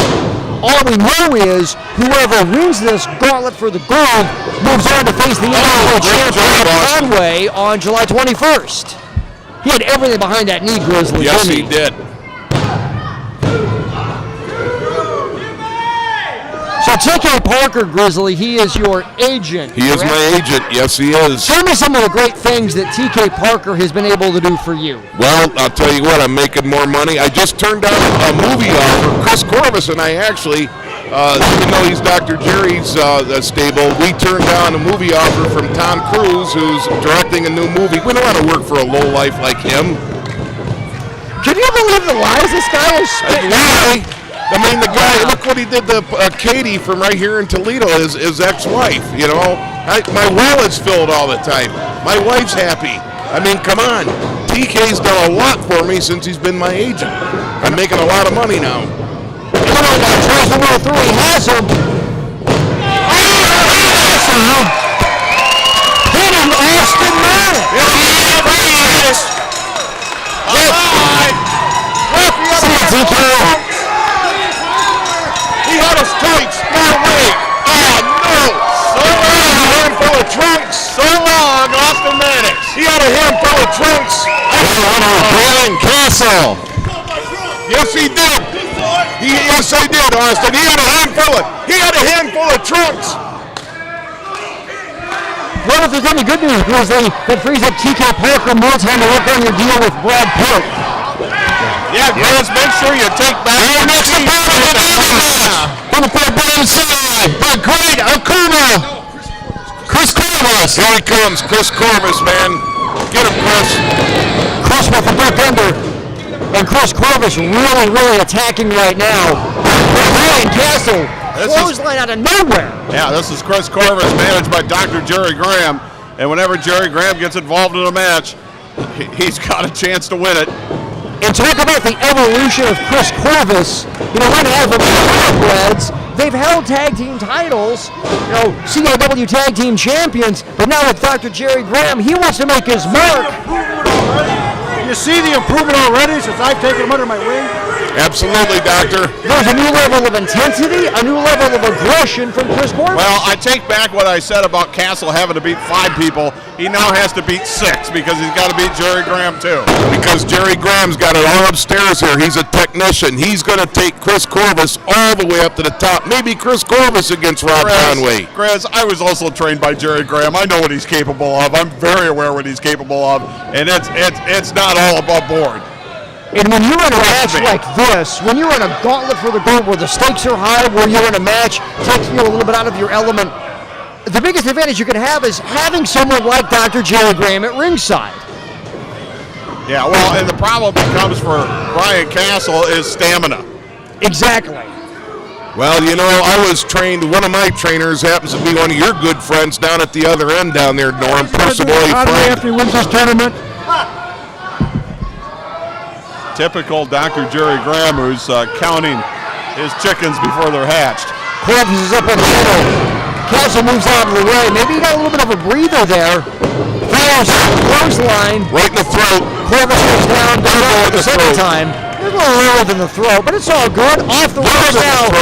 [SPEAKER 6] All we know is whoever wins this gauntlet for the gold moves on to face the NWA champion Conway on July 21st. He had everything behind that knee, Grizzly.
[SPEAKER 5] Yes,
[SPEAKER 6] didn't
[SPEAKER 5] he did.
[SPEAKER 6] TK Parker, Grizzly, he is your agent.
[SPEAKER 5] He is
[SPEAKER 6] correct?
[SPEAKER 5] my agent. Yes, he is.
[SPEAKER 6] Tell me some of the great things that TK Parker has been able to do for you.
[SPEAKER 5] Well, I'll tell you what, I'm making more money. I just turned down a movie offer. Chris Corvus and I actually, even though he's Dr. Jerry's stable, we turned down a movie offer from Tom Cruise, who's directing a new movie. We don't want to work for a lowlife like him.
[SPEAKER 6] Can you believe the lies this guy is spitting?
[SPEAKER 5] Why? I mean, the guy, look what he did to Katie from right here in Toledo, his ex-wife, you know. My wallet's filled all the time. My wife's happy. I mean, come on. TK's done a lot for me since he's been my agent. I'm making a lot of money now.
[SPEAKER 6] Come on now, Charles number 3 has him. Hit him, Austin Maddox.
[SPEAKER 5] He had us tights. No way. Oh, no. So long. He had a handful of trunks. So long, Austin Maddox. He had a handful of trunks.
[SPEAKER 7] Brian Castle.
[SPEAKER 5] Yes, he did. Yes, I did, Austin. He had a handful of trunks.
[SPEAKER 6] Well, if there's any good news, Grizzly, that frees up TK Parker more time to work on your deal with Brad Pitt.
[SPEAKER 5] Yeah, guys, make sure you take back your next
[SPEAKER 7] On the far bottom side, by Greg Acuna. Chris Corvus.
[SPEAKER 5] Here he comes, Chris Corvus, man. Get him, Chris.
[SPEAKER 6] Chris with the back ender. And Chris Corvus really attacking right now. Brian Castle, clothesline out of nowhere.
[SPEAKER 3] Yeah, this is Chris Corvus, managed by Dr. Jerry Graham. And whenever Jerry Graham gets involved in a match, he's got a chance to win it.
[SPEAKER 6] And talk about the evolution of Chris Corvus. You know, one half of the Thoroughbreds, they've held tag team titles, you know, CIW tag team champions, but now with Dr. Jerry Graham, he wants to make his mark.
[SPEAKER 11] You see the improvement already since I've taken him under my wing?
[SPEAKER 5] Absolutely, Doctor.
[SPEAKER 6] There's a new level of intensity, a new level of aggression from Chris Corvus.
[SPEAKER 3] Well, I take back what I said about Castle having to beat 5 people. He now has to beat 6 because he's got to beat Jerry Graham too.
[SPEAKER 5] Because Jerry Graham's got it all upstairs here. He's a technician. He's going to take Chris Corvus all the way up to the top. Maybe Chris Corvus against Rob Conway.
[SPEAKER 3] Grizz, I was also trained by Jerry Graham. I know what he's capable of. I'm very aware what he's capable of, and it's not all above board.
[SPEAKER 6] And when you're in a match like this, when you're in a gauntlet for the gold where the stakes are high, where you're in a match, takes you a little bit out of your element, the biggest advantage you can have is having someone like Dr. Jerry Graham at ringside.
[SPEAKER 3] Yeah, well, and the problem becomes for Brian Castle is stamina.
[SPEAKER 6] Exactly.
[SPEAKER 5] Well, you know, I was trained, one of my trainers happens to be one of your good friends down at the other end down there, Norm Percival.
[SPEAKER 11] After he wins this tournament?
[SPEAKER 3] Typical Dr. Jerry Graham, who's counting his chickens before they're hatched.
[SPEAKER 6] Corvus is up in the middle. Castle moves out of the way. Maybe he got a little bit of a breather there. Fires clothesline.
[SPEAKER 5] Right in the throat.
[SPEAKER 6] Corvus goes down for the second time. A little lower than the throat, but it's all good. Off the ropes now.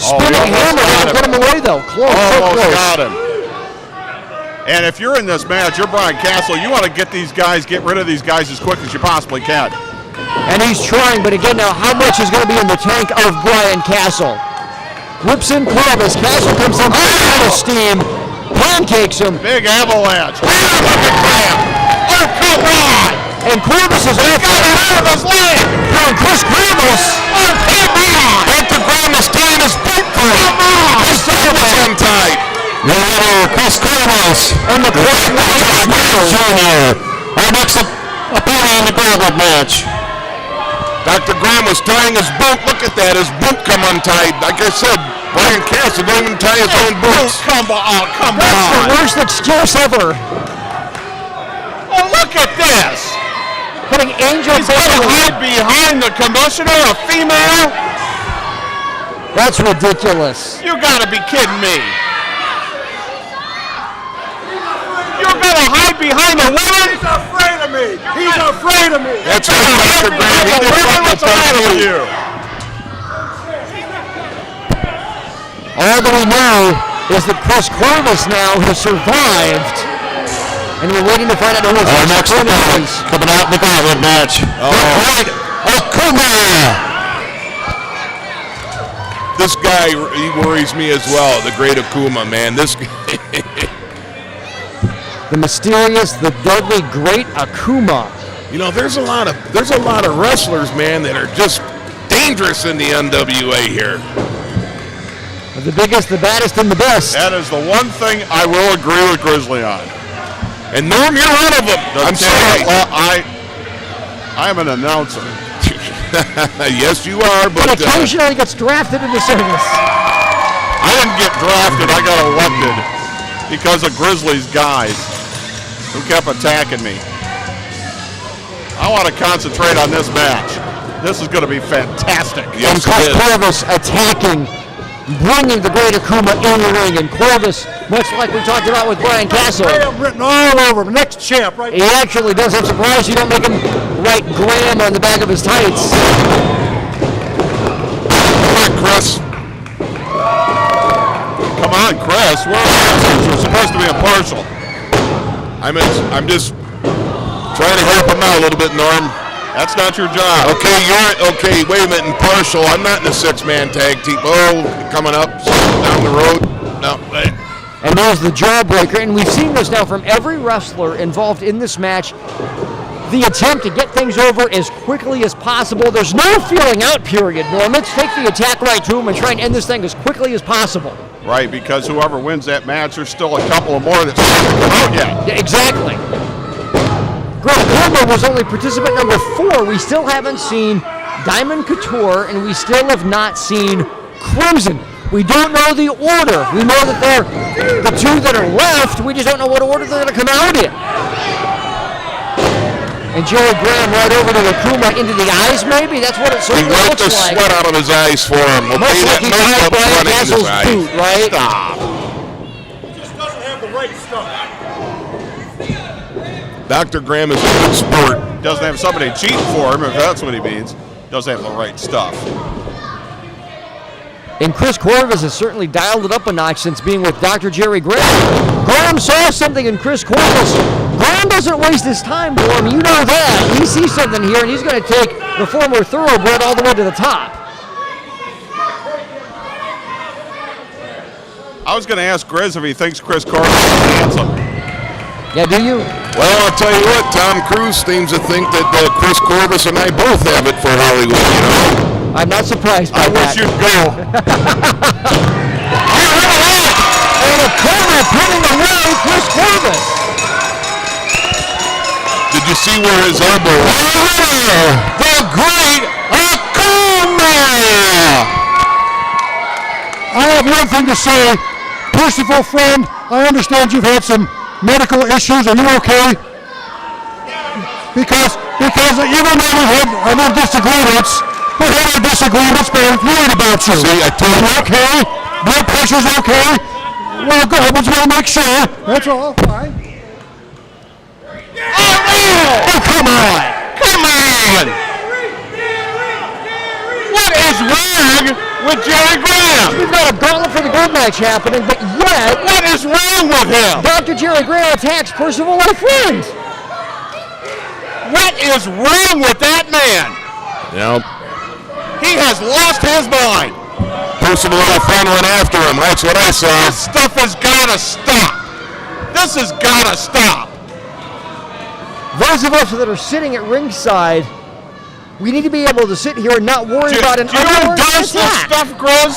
[SPEAKER 6] Spinning hammer to put him away though. Close.
[SPEAKER 3] Got him. And if you're in this match, you're Brian Castle, you want to get rid of these guys as quick as you possibly can.
[SPEAKER 6] And he's trying, but again now, how much is going to be in the tank of Brian Castle? Whips in Corvus. Castle comes in out of steam. Pancakes him.
[SPEAKER 3] Big avalanche.
[SPEAKER 5] Oh, come on!
[SPEAKER 6] And Corvus is off
[SPEAKER 5] out of his leg!
[SPEAKER 6] From Chris Corvus.
[SPEAKER 5] Oh, come on! Dr. Graham is tying his boot for him. Come on! His helmet's untied.
[SPEAKER 7] Chris Corvus
[SPEAKER 6] And the Chris
[SPEAKER 7] Jr. Our next opponent in the gauntlet match.
[SPEAKER 5] Dr. Graham was tying his boot. Look at that. His boot come untied. Like I said, Brian Castle didn't even tie his own boots.
[SPEAKER 3] Come on.
[SPEAKER 6] That's the worst excuse ever.
[SPEAKER 3] Oh, look at this.
[SPEAKER 6] Putting Angel
[SPEAKER 3] He's going to hide behind the commissioner, a female?
[SPEAKER 6] That's ridiculous.
[SPEAKER 3] You got to be kidding me. You're going to hide behind a woman?
[SPEAKER 11] He's afraid of me. He's afraid of me.
[SPEAKER 5] That's right, Dr. Graham. He did
[SPEAKER 3] What's the matter with you?
[SPEAKER 6] All that we know is that Chris Corvus now has survived. And we're waiting to find out who
[SPEAKER 7] Our next opponent coming out in the gauntlet match. Acuna.
[SPEAKER 5] This guy, he worries me as well. The great Akuma, man. This.
[SPEAKER 6] The mysterious, the deadly, great Akuma.
[SPEAKER 5] You know, there's a lot of wrestlers, man, that are just dangerous in the NWA here.
[SPEAKER 6] The biggest, the baddest, and the best.
[SPEAKER 3] That is the one thing I will agree with Grizzly on.
[SPEAKER 5] And Norm, you're one of them. I'm sorry.
[SPEAKER 3] Well, I am an announcer.
[SPEAKER 5] Yes, you are, but
[SPEAKER 6] occasionally gets drafted into service.
[SPEAKER 3] I didn't get drafted. I got elected because of Grizzlies guys who kept attacking me. I want to concentrate on this match. This is going to be fantastic.
[SPEAKER 6] Yes, and Chris Corvus attacking, bringing the great Akuma in the ring. And Corvus, much like we talked about with Brian Castle,
[SPEAKER 11] I have written all over the next champ, right?
[SPEAKER 6] He actually does. I'm surprised you don't make him write Graham on the back of his tights.
[SPEAKER 5] Come on, Chris.
[SPEAKER 3] Come on, Chris. You're supposed to be impartial.
[SPEAKER 5] I'm just trying to help him out a little bit, Norm.
[SPEAKER 3] That's not your job.
[SPEAKER 5] Okay, wait a minute, impartial. I'm not in a six-man tag team. Oh, coming up down the road. No.
[SPEAKER 6] And there's the jawbreaker, and we've seen this now from every wrestler involved in this match. The attempt to get things over as quickly as possible. There's no feeling out period, Norm. Let's take the attack right to him and try and end this thing as quickly as possible.
[SPEAKER 3] Right, because whoever wins that match, there's still a couple of more that haven't come out yet.
[SPEAKER 6] Yeah, exactly. Greg Coleman was only participant number 4. We still haven't seen Diamond Couture, and we still have not seen Crimson. We don't know the order. We know that they're the two that are left. We just don't know what order they're going to come out in. And Jerry Graham right over to Akuma into the eyes, maybe? That's what it certainly looks like.
[SPEAKER 5] He wiped the sweat out of his eyes for him.
[SPEAKER 6] Much like he tied Brian Castle's boot, right?
[SPEAKER 5] Stop.
[SPEAKER 11] He just doesn't have the right stuff.
[SPEAKER 5] Dr. Graham is a good sport.
[SPEAKER 3] Doesn't have somebody cheating for him, if that's what he means. Doesn't have the right stuff.
[SPEAKER 6] And Chris Corvus has certainly dialed it up a notch since being with Dr. Jerry Graham. Graham saw something in Chris Corvus. Graham doesn't waste his time, Norm. You know that. He sees something here, and he's going to take the former thoroughbred all the way to the top.
[SPEAKER 3] I was going to ask Grizz if he thinks Chris Corvus is handsome.
[SPEAKER 6] Yeah, do you?
[SPEAKER 5] Well, I'll tell you what, Tom Cruise seems to think that Chris Corvus and I both have it for Hollywood, you know?
[SPEAKER 6] I'm not surprised by
[SPEAKER 3] I wish you'd go.
[SPEAKER 6] And Akuma putting away Chris Corvus.
[SPEAKER 5] Did you see where his elbow was? The great Akuma!
[SPEAKER 11] I have one thing to say. Percival, friend, I understand you've had some medical issues. Are you okay? Because even though we had our disagreements, but I'm worried about you.
[SPEAKER 5] See, I told you.
[SPEAKER 11] Okay? Blood pressure's okay? Well, good. I just want to make sure. That's all. Fine.
[SPEAKER 5] Oh, come on! Come on! What is wrong with Jerry Graham?
[SPEAKER 6] We've got a gauntlet for the good match happening, but yet...
[SPEAKER 5] What is wrong with him?
[SPEAKER 6] Dr. Jerry Graham attacks Percival like a friend.
[SPEAKER 5] What is wrong with that man? Yep.
[SPEAKER 3] He has lost his mind.
[SPEAKER 5] Percival and a friend went after him. That's what I saw.
[SPEAKER 3] This stuff has got to stop. This has got to stop.
[SPEAKER 6] Those of us that are sitting at ringside, we need to be able to sit here and not worry about an unwarranted
[SPEAKER 3] endorse this
[SPEAKER 6] attack.
[SPEAKER 3] stuff, Grizz?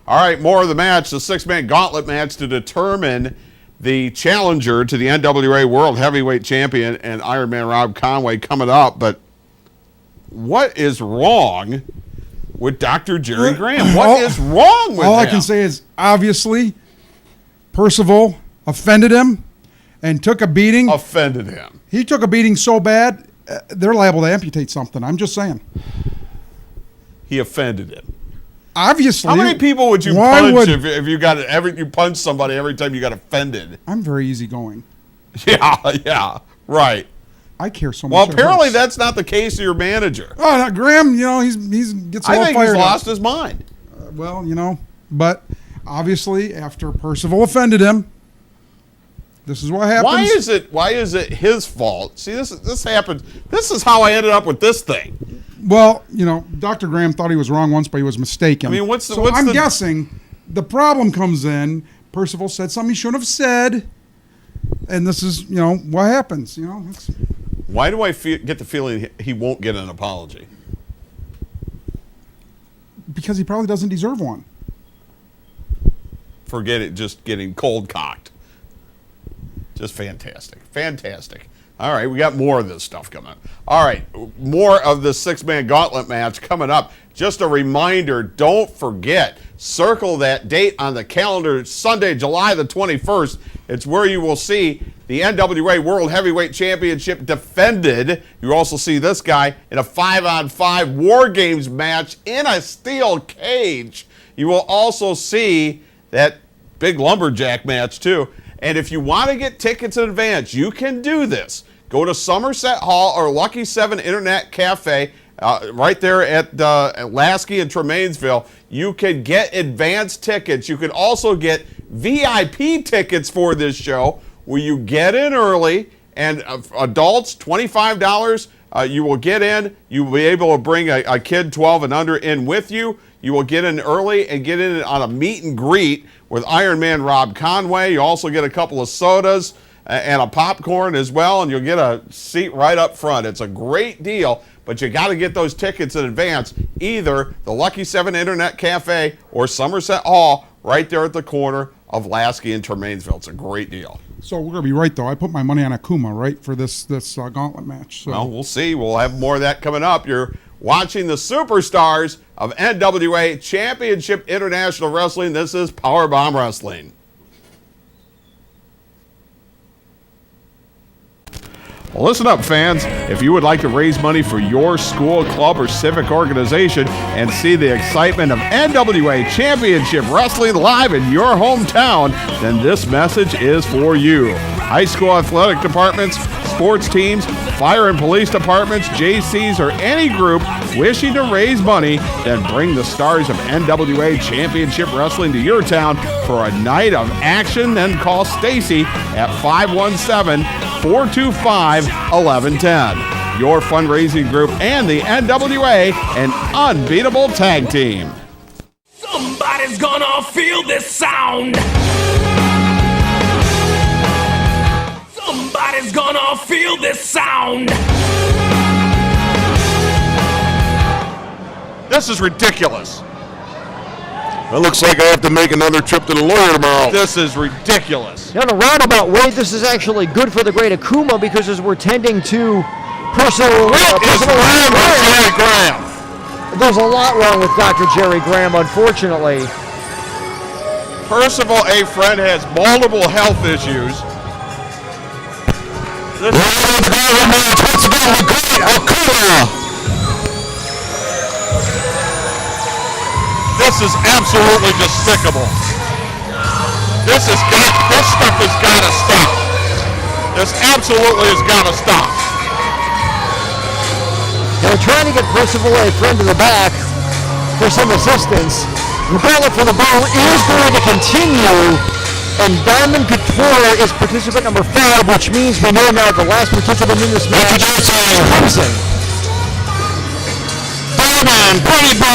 [SPEAKER 3] All right, more of the match, the six-man gauntlet match to determine the challenger to the NWA World Heavyweight Champion and Iron Man Rob Conway coming up. But what is wrong with Dr. Jerry Graham? What is wrong with him?
[SPEAKER 4] All I can say is, obviously, Percival offended him and took a beating.
[SPEAKER 3] Offended him.
[SPEAKER 4] He took a beating so bad, they're liable to amputate something. I'm just saying.
[SPEAKER 3] He offended him.
[SPEAKER 4] Obviously.
[SPEAKER 3] How many people would you punch if you got you punch somebody every time you got offended?
[SPEAKER 4] I'm very easygoing.
[SPEAKER 3] Yeah, right.
[SPEAKER 4] I care so much.
[SPEAKER 3] Well, apparently that's not the case of your manager.
[SPEAKER 4] Oh, no, Graham, he's gets all fired up.
[SPEAKER 3] I think he's lost his mind.
[SPEAKER 4] Well, but obviously after Percival offended him, this is what happens.
[SPEAKER 3] Why is it his fault? See, this happens. This is how I ended up with this thing.
[SPEAKER 4] Well, Dr. Graham thought he was wrong once, but he was mistaken.
[SPEAKER 3] I mean, what's
[SPEAKER 4] so I'm guessing the problem comes in. Percival said something he shouldn't have said, and this is, what happens.
[SPEAKER 3] Why do I get the feeling he won't get an apology?
[SPEAKER 4] Because he probably doesn't deserve one.
[SPEAKER 3] Forget it, just getting cold cocked. Just fantastic. Fantastic. All right, we got more of this stuff coming up. All right, more of the six-man gauntlet match coming up. Just a reminder, don't forget, circle that date on the calendar, Sunday, July the 21st. It's where you will see the NWA World Heavyweight Championship defended. You also see this guy in a 5-on-5 War Games match in a steel cage. You will also see that big lumberjack match, too. And if you want to get tickets in advance, you can do this. Go to Somerset Hall or Lucky 7 Internet Cafe right there at Lasky and Tremainsville. You can get advance tickets. You can also get VIP tickets for this show where you get in early, and adults, $25. You will get in. You will be able to bring a kid 12 and under in with you. You will get in early and get in on a meet and greet with Iron Man Rob Conway. You also get a couple of sodas and a popcorn as well, and you'll get a seat right up front. It's a great deal, but you got to get those tickets in advance, either the Lucky 7 Internet Cafe or Somerset Hall right there at the corner of Lasky and Tremainsville. It's a great deal.
[SPEAKER 4] So we're going to be right, though. I put my money on Akuma, right, for this gauntlet match. So.
[SPEAKER 3] Well, we'll see. We'll have more of that coming up. You're watching the superstars of NWA Championship International Wrestling. This is Powerbomb Wrestling. Well, listen up, fans. If you would like to raise money for your school, club, or civic organization and see the excitement of NWA Championship Wrestling live in your hometown, then this message is for you. High school athletic departments, sports teams, fire and police departments, JCs, or any group wishing to raise money, then bring the stars of NWA Championship Wrestling to your town for a night of action. Then call Stacy at 517-425-1110. Your fundraising group and the NWA, an unbeatable tag team.
[SPEAKER 2] Somebody's gonna feel this sound. Somebody's gonna feel this sound.
[SPEAKER 3] This is ridiculous.
[SPEAKER 5] It looks like I have to make another trip to the lawyer tomorrow.
[SPEAKER 3] This is ridiculous.
[SPEAKER 6] In a roundabout way, this is actually good for the great Akuma because as we're tending to personal
[SPEAKER 3] Jerry Graham.
[SPEAKER 6] There's a lot wrong with Dr. Jerry Graham, unfortunately.
[SPEAKER 3] Percival A. Friend has multiple health issues. This is absolutely despicable. This stuff has got to stop. This absolutely has got to stop.
[SPEAKER 6] They're trying to get Percival A. Friend to the back for some assistance. The battle for the ball is going to continue, and Diamond Couture is participant number 5, which means we know now the last participant in this match is Crimson.
[SPEAKER 5] Diamond, Pretty Boy!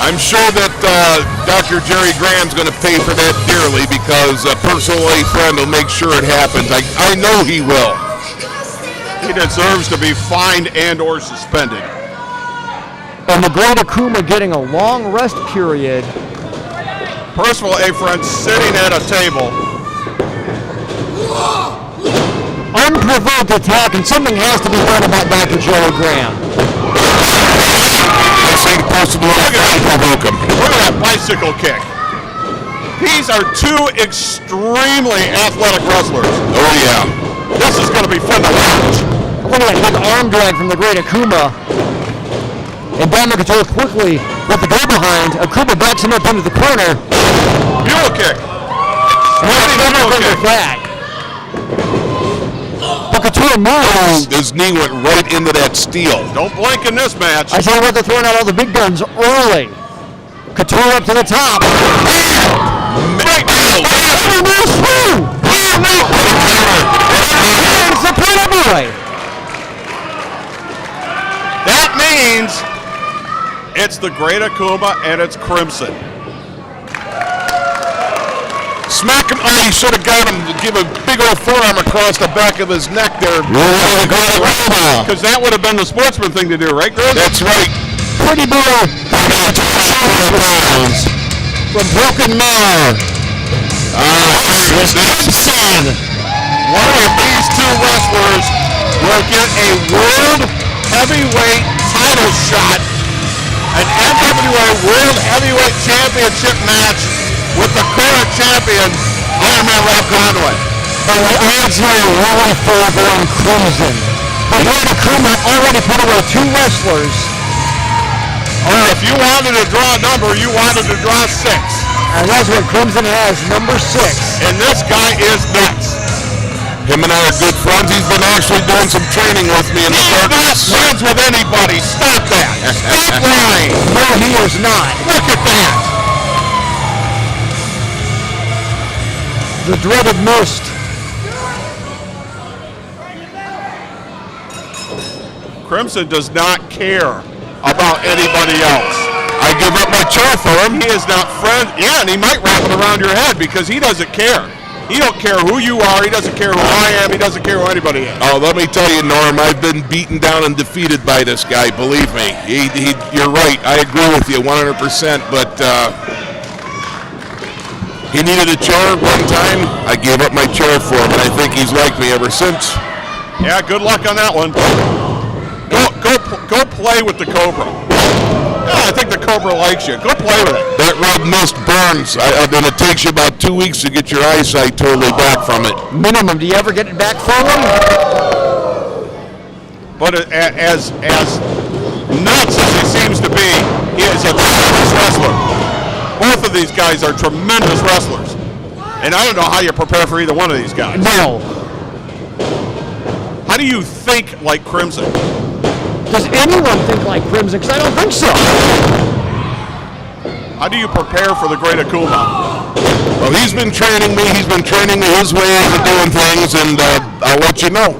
[SPEAKER 5] I'm sure that Dr. Jerry Graham's going to pay for that dearly because Percival A. Friend will make sure it happens. I know he will.
[SPEAKER 3] He deserves to be fined and or suspended.
[SPEAKER 6] And the great Akuma getting a long rest period.
[SPEAKER 3] Percival A. Friend sitting at a table.
[SPEAKER 6] Unprovoked attack, and something has to be done about Dr. Jerry Graham.
[SPEAKER 5] I think Percival A. Friend provoke him.
[SPEAKER 3] Look at that bicycle kick. These are two extremely athletic wrestlers.
[SPEAKER 5] Oh, yeah.
[SPEAKER 3] This is going to be fun to watch.
[SPEAKER 6] Look at that big arm drag from the great Akuma. And Diamond Couture quickly with the go behind. Akuma backs him up into the corner.
[SPEAKER 3] Mule kick.
[SPEAKER 6] Back. But Couture moves.
[SPEAKER 5] His knee went right into that steel.
[SPEAKER 3] Don't blink in this match.
[SPEAKER 6] I saw what they're throwing out all the big guns early. Couture up to the top. It's the pin boy.
[SPEAKER 3] It's the Great Akuma, and it's Crimson.
[SPEAKER 5] Smack him. Oh, he should have got him to give a big old forearm across the back of his neck there.
[SPEAKER 3] Because that would have been the sportsman thing to do, right, Chris?
[SPEAKER 5] That's right.
[SPEAKER 7] Pretty boy. From Broken Mare. Crimson.
[SPEAKER 3] One of these two wrestlers will get a world heavyweight title shot, an NWA World Heavyweight Championship match with the current champion, Iron Man Rob Conway.
[SPEAKER 7] And the odds are really favor on Crimson. But Great Akuma already put away 2 wrestlers.
[SPEAKER 3] Or if you wanted to draw a number, you wanted to draw 6.
[SPEAKER 7] And that's what Crimson has, number 6.
[SPEAKER 3] And this guy is nuts.
[SPEAKER 5] Him and I are good friends. He's been actually doing some training with me in the
[SPEAKER 3] He's not
[SPEAKER 5] circus.
[SPEAKER 3] friends with anybody. Stop that. Stop lying.
[SPEAKER 7] No, he is not.
[SPEAKER 3] Look at that.
[SPEAKER 6] The dreaded mist.
[SPEAKER 3] Crimson does not care about anybody else.
[SPEAKER 5] I give up my chair for him.
[SPEAKER 3] He is not friends. Yeah, and he might wrap it around your head because he doesn't care. He don't care who you are. He doesn't care who I am. He doesn't care who anybody is.
[SPEAKER 5] Oh, let me tell you, Norm, I've been beaten down and defeated by this guy. Believe me. You're right. I agree with you 100%. But he needed a chair one time. I gave up my chair for him, and I think he's liked me ever since.
[SPEAKER 3] Yeah, good luck on that one. Go play with the Cobra. Yeah, I think the Cobra likes you. Go play with it.
[SPEAKER 5] That red mist burns, and it takes you about 2 weeks to get your eyesight totally back from it.
[SPEAKER 6] Minimum. Do you ever get it back from him?
[SPEAKER 3] But as nuts as he seems to be, he is a tremendous wrestler. Both of these guys are tremendous wrestlers. And I don't know how you prepare for either one of these guys.
[SPEAKER 6] No.
[SPEAKER 3] How do you think like Crimson?
[SPEAKER 6] Does anyone think like Crimson? Because I don't think so.
[SPEAKER 3] How do you prepare for the Great Akuma?
[SPEAKER 5] Well, he's been training me. He's been training me his ways of doing things, and I'll let you know.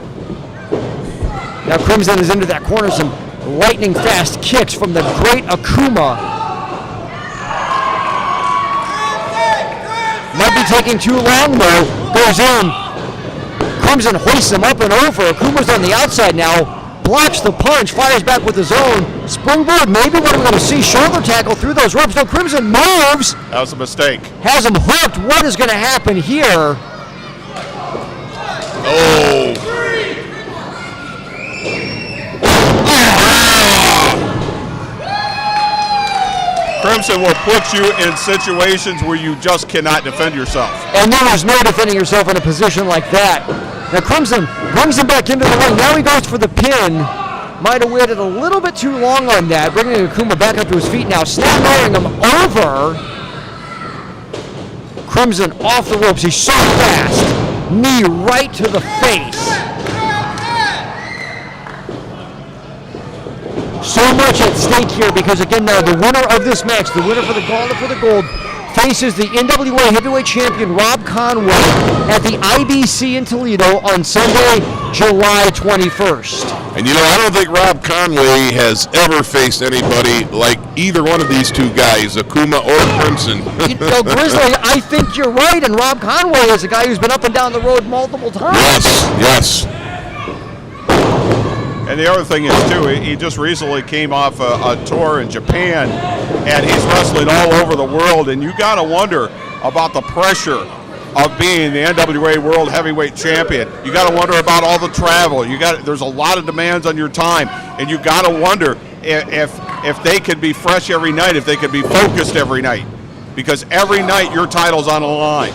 [SPEAKER 6] Now Crimson is into that corner. Some lightning fast kicks from the Great Akuma. Might be taking too long though. Goes in. Crimson hoists him up and over. Akuma's on the outside now. Blocks the punch, fires back with his own. Springboard, maybe what we're going to see. Shoulder tackle through those ropes. No, Crimson moves.
[SPEAKER 3] That was a mistake.
[SPEAKER 6] Has him hooked. What is going to happen here?
[SPEAKER 5] Oh.
[SPEAKER 3] Crimson will put you in situations where you just cannot defend yourself.
[SPEAKER 6] And there is no defending yourself in a position like that. Now Crimson brings him back into the ring. Now he goes for the pin. Might have waited a little bit too long on that. Bringing Akuma back up to his feet now. Snap-throwing him over. Crimson off the ropes. He's so fast. Knee right to the face. So much at stake here because, again, now the winner of this match, the winner for the gauntlet for the gold, faces the NWA Heavyweight Champion Rob Conway at the IBC in Toledo on Sunday, July 21st.
[SPEAKER 5] And you know, I don't think Rob Conway has ever faced anybody like either one of these two guys, Akuma or Crimson.
[SPEAKER 6] You know, Grizzly, I think you're right, and Rob Conway is a guy who's been up and down the road multiple times.
[SPEAKER 5] Yes.
[SPEAKER 3] And the other thing is, too, he just recently came off a tour in Japan, and he's wrestling all over the world, and you got to wonder about the pressure of being the NWA World Heavyweight Champion. You got to wonder about all the travel. There's a lot of demands on your time, and you got to wonder if they could be fresh every night, if they could be focused every night, because every night your title's on the line.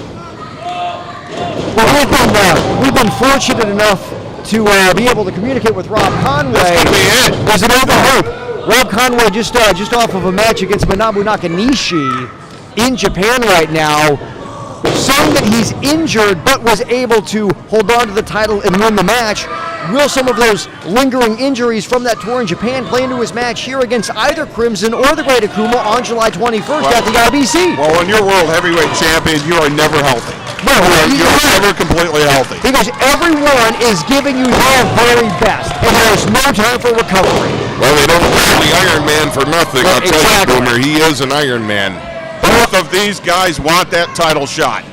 [SPEAKER 6] Well, we've been fortunate enough to be able to communicate with Rob Conway. There's an open hope. Rob Conway just off of a match against Manabu Nakanishi in Japan right now, saying that he's injured but was able to hold on to the title and win the match. Will some of those lingering injuries from that tour in Japan play into his match here against either Crimson or the Great Akuma on July 21st at the IBC?
[SPEAKER 3] Well, when you're World Heavyweight Champion, you are never healthy.
[SPEAKER 6] No,
[SPEAKER 5] You're never completely healthy.
[SPEAKER 6] because everyone is giving you their very best, and there's no time for recovery.
[SPEAKER 5] Well, they don't call the Iron Man for nothing. I'll tell you, Boomer, he is an Iron Man.
[SPEAKER 3] Both of these guys want that title shot.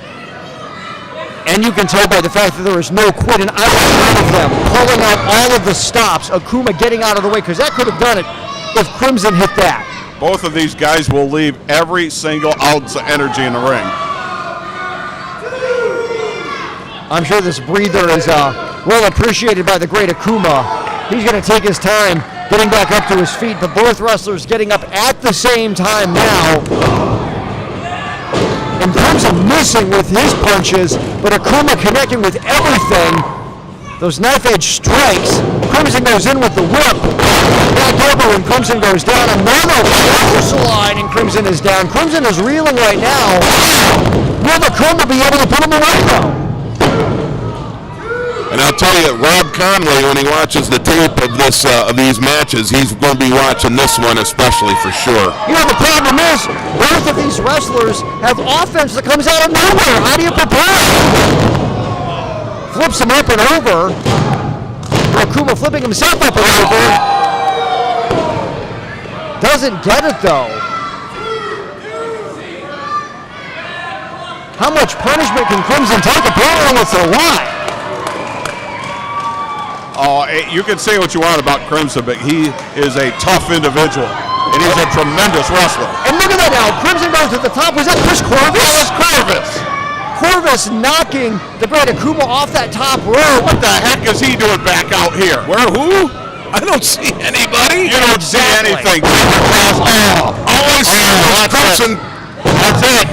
[SPEAKER 6] And you can tell by the fact that there is no quit in either one of them, pulling out all of the stops, Akuma getting out of the way, because that could have done it if Crimson hit that.
[SPEAKER 3] Both of these guys will leave every single ounce of energy in the ring.
[SPEAKER 6] I'm sure this breather is well appreciated by the great Akuma. He's going to take his time getting back up to his feet, but both wrestlers getting up at the same time now. And Crimson missing with his punches, but Akuma connecting with everything. Those knife-edge strikes. Crimson goes in with the whip. Back over and Crimson goes down. Another clothesline and Crimson is down. Crimson is reeling right now. Will Akuma be able to put him away though?
[SPEAKER 5] And I'll tell you, Rob Conway, when he watches the tape of this of these matches, he's going to be watching this one especially for sure.
[SPEAKER 6] You know, the problem is, both of these wrestlers have offense that comes out of nowhere. How do you prepare? Flips him up and over. Akuma flipping himself up and over. Doesn't get it though. How much punishment can Crimson take? Apparently it's a lot.
[SPEAKER 3] Oh, you can say what you want about Crimson, but he is a tough individual, and he's a tremendous wrestler.
[SPEAKER 6] And look at that now. Crimson goes to the top. Was that Chris Corvus?
[SPEAKER 3] That was Corvus.
[SPEAKER 6] Corvus knocking the great Akuma off that top rope.
[SPEAKER 3] What the heck is he doing back out here?
[SPEAKER 5] Where, who? I don't see anybody.
[SPEAKER 3] You don't see anything.
[SPEAKER 5] All I see is Crimson.
[SPEAKER 3] That's it.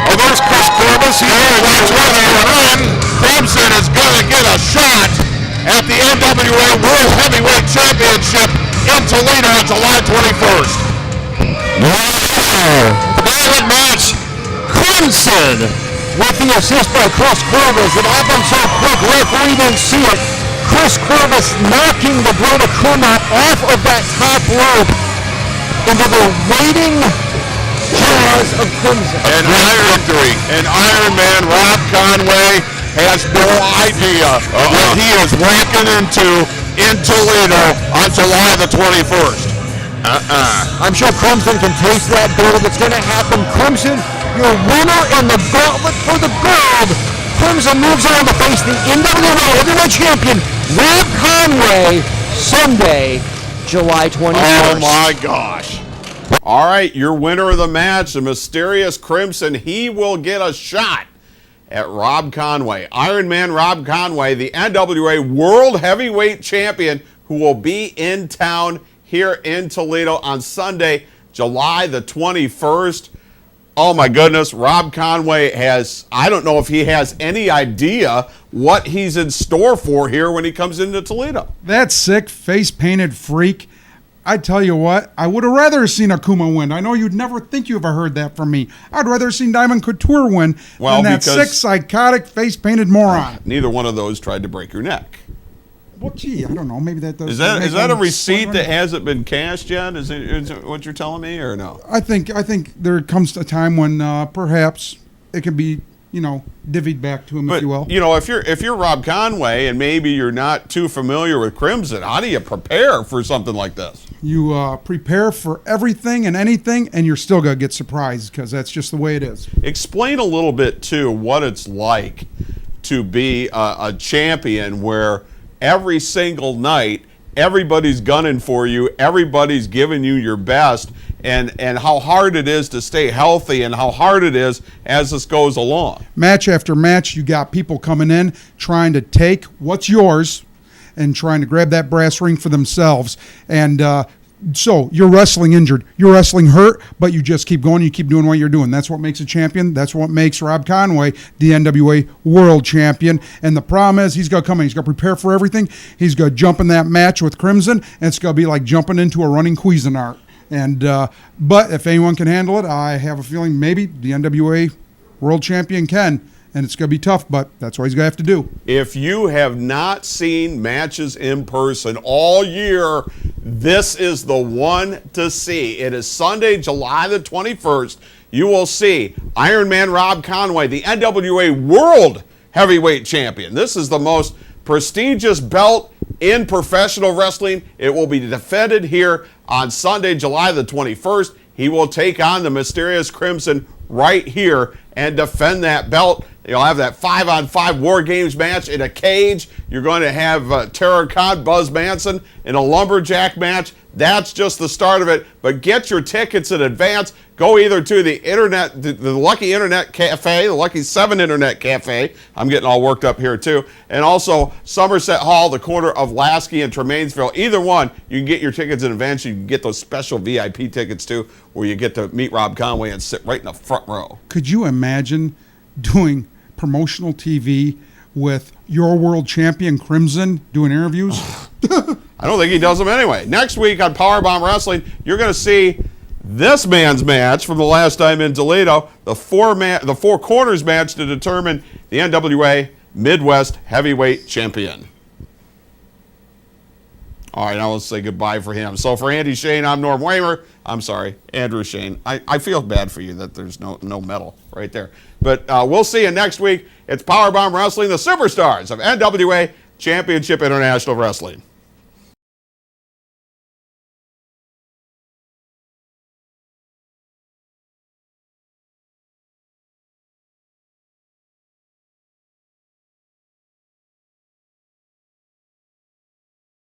[SPEAKER 5] Oh, there's Chris Corvus. He's running on.
[SPEAKER 3] Crimson is going to get a shot at the NWA World Heavyweight Championship in Toledo on July 21st.
[SPEAKER 6] Violent match. Crimson with the assist by Chris Corvus. It happened so quick, referee didn't see it. Chris Corvus knocking the great Akuma off of that top rope into the waiting jaws of Crimson.
[SPEAKER 3] And Iron Man Rob Conway has no idea what he is walking into in Toledo on July the 21st.
[SPEAKER 6] I'm sure Crimson can taste that battle that's going to happen. Crimson, your winner in the gauntlet for the gold. Crimson moves on to face the NWA Heavyweight Champion, Rob Conway, Sunday, July 21st.
[SPEAKER 3] Oh my gosh. All right, your winner of the match, the mysterious Crimson, he will get a shot at Rob Conway. Iron Man Rob Conway, the NWA World Heavyweight Champion, who will be in town here in Toledo on Sunday, July the 21st. Oh my goodness, Rob Conway has, I don't know if he has any idea what he's in store for here when he comes into Toledo.
[SPEAKER 4] That sick, face-painted freak. I tell you what, I would have rather seen Akuma win. I know you'd never think you ever heard that from me. I'd rather seen Diamond Couture win than that sick, psychotic, face-painted moron.
[SPEAKER 3] Neither one of those tried to break your neck.
[SPEAKER 4] Well, gee, I don't know. Maybe that does.
[SPEAKER 3] Is that a receipt that hasn't been cashed yet? Is it what you're telling me, or no?
[SPEAKER 4] I think there comes a time when perhaps it can be, divvied back to him,
[SPEAKER 3] But,
[SPEAKER 4] if you will.
[SPEAKER 3] if you're Rob Conway and maybe you're not too familiar with Crimson, how do you prepare for something like this?
[SPEAKER 4] You prepare for everything and anything, and you're still gonna get surprised because that's just the way it is.
[SPEAKER 3] Explain a little bit too what it's like to be a champion where every single night everybody's gunning for you, everybody's giving you your best, and how hard it is to stay healthy and how hard it is as this goes along.
[SPEAKER 4] Match after match, you got people coming in trying to take what's yours and trying to grab that brass ring for themselves. And so you're wrestling injured, you're wrestling hurt, but you just keep going, you keep doing what you're doing. That's what makes a champion. That's what makes Rob Conway the NWA World Champion. And the problem is he's got to come in, he's got to prepare for everything. He's got to jump in that match with Crimson, and it's going to be like jumping into a running Cuisinart. And but if anyone can handle it, I have a feeling maybe the NWA World Champion can. And it's going to be tough, but that's what he's going to have to do.
[SPEAKER 3] If you have not seen matches in person all year, this is the one to see. It is Sunday, July the 21st. you will see Iron Man Rob Conway, the NWA World Heavyweight Champion. This is the most prestigious belt in professional wrestling. It will be defended here on Sunday, July the 21st. He will take on the Mysterious Crimson right here and defend that belt. You'll have that 5-on-5 War Games match in a cage. You're going to have Terror Khan, Buzz Manson in a lumberjack match. That's just the start of it. But get your tickets in advance. Go either to the internet, the Lucky Internet Cafe, the Lucky 7 Internet Cafe. I'm getting all worked up here too. And also Somerset Hall, the corner of Lasky and Tremainsville. Either one, you can get your tickets in advance. You can get those special VIP tickets too, where you get to meet Rob Conway and sit right in the front row.
[SPEAKER 4] Could you imagine doing promotional TV with your world champion Crimson doing interviews?
[SPEAKER 3] I don't think he does them anyway. Next week on Powerbomb Wrestling, you're going to see this man's match from the last time in Toledo, the four corners match to determine the NWA Midwest Heavyweight Champion. All right, now let's say goodbye for him. So for Andy Shane, I'm Norm Waymer. I'm sorry, Andrew Shane. I feel bad for you that there's no medal right there. But we'll see you next week. It's Powerbomb Wrestling, the superstars of NWA Championship International Wrestling.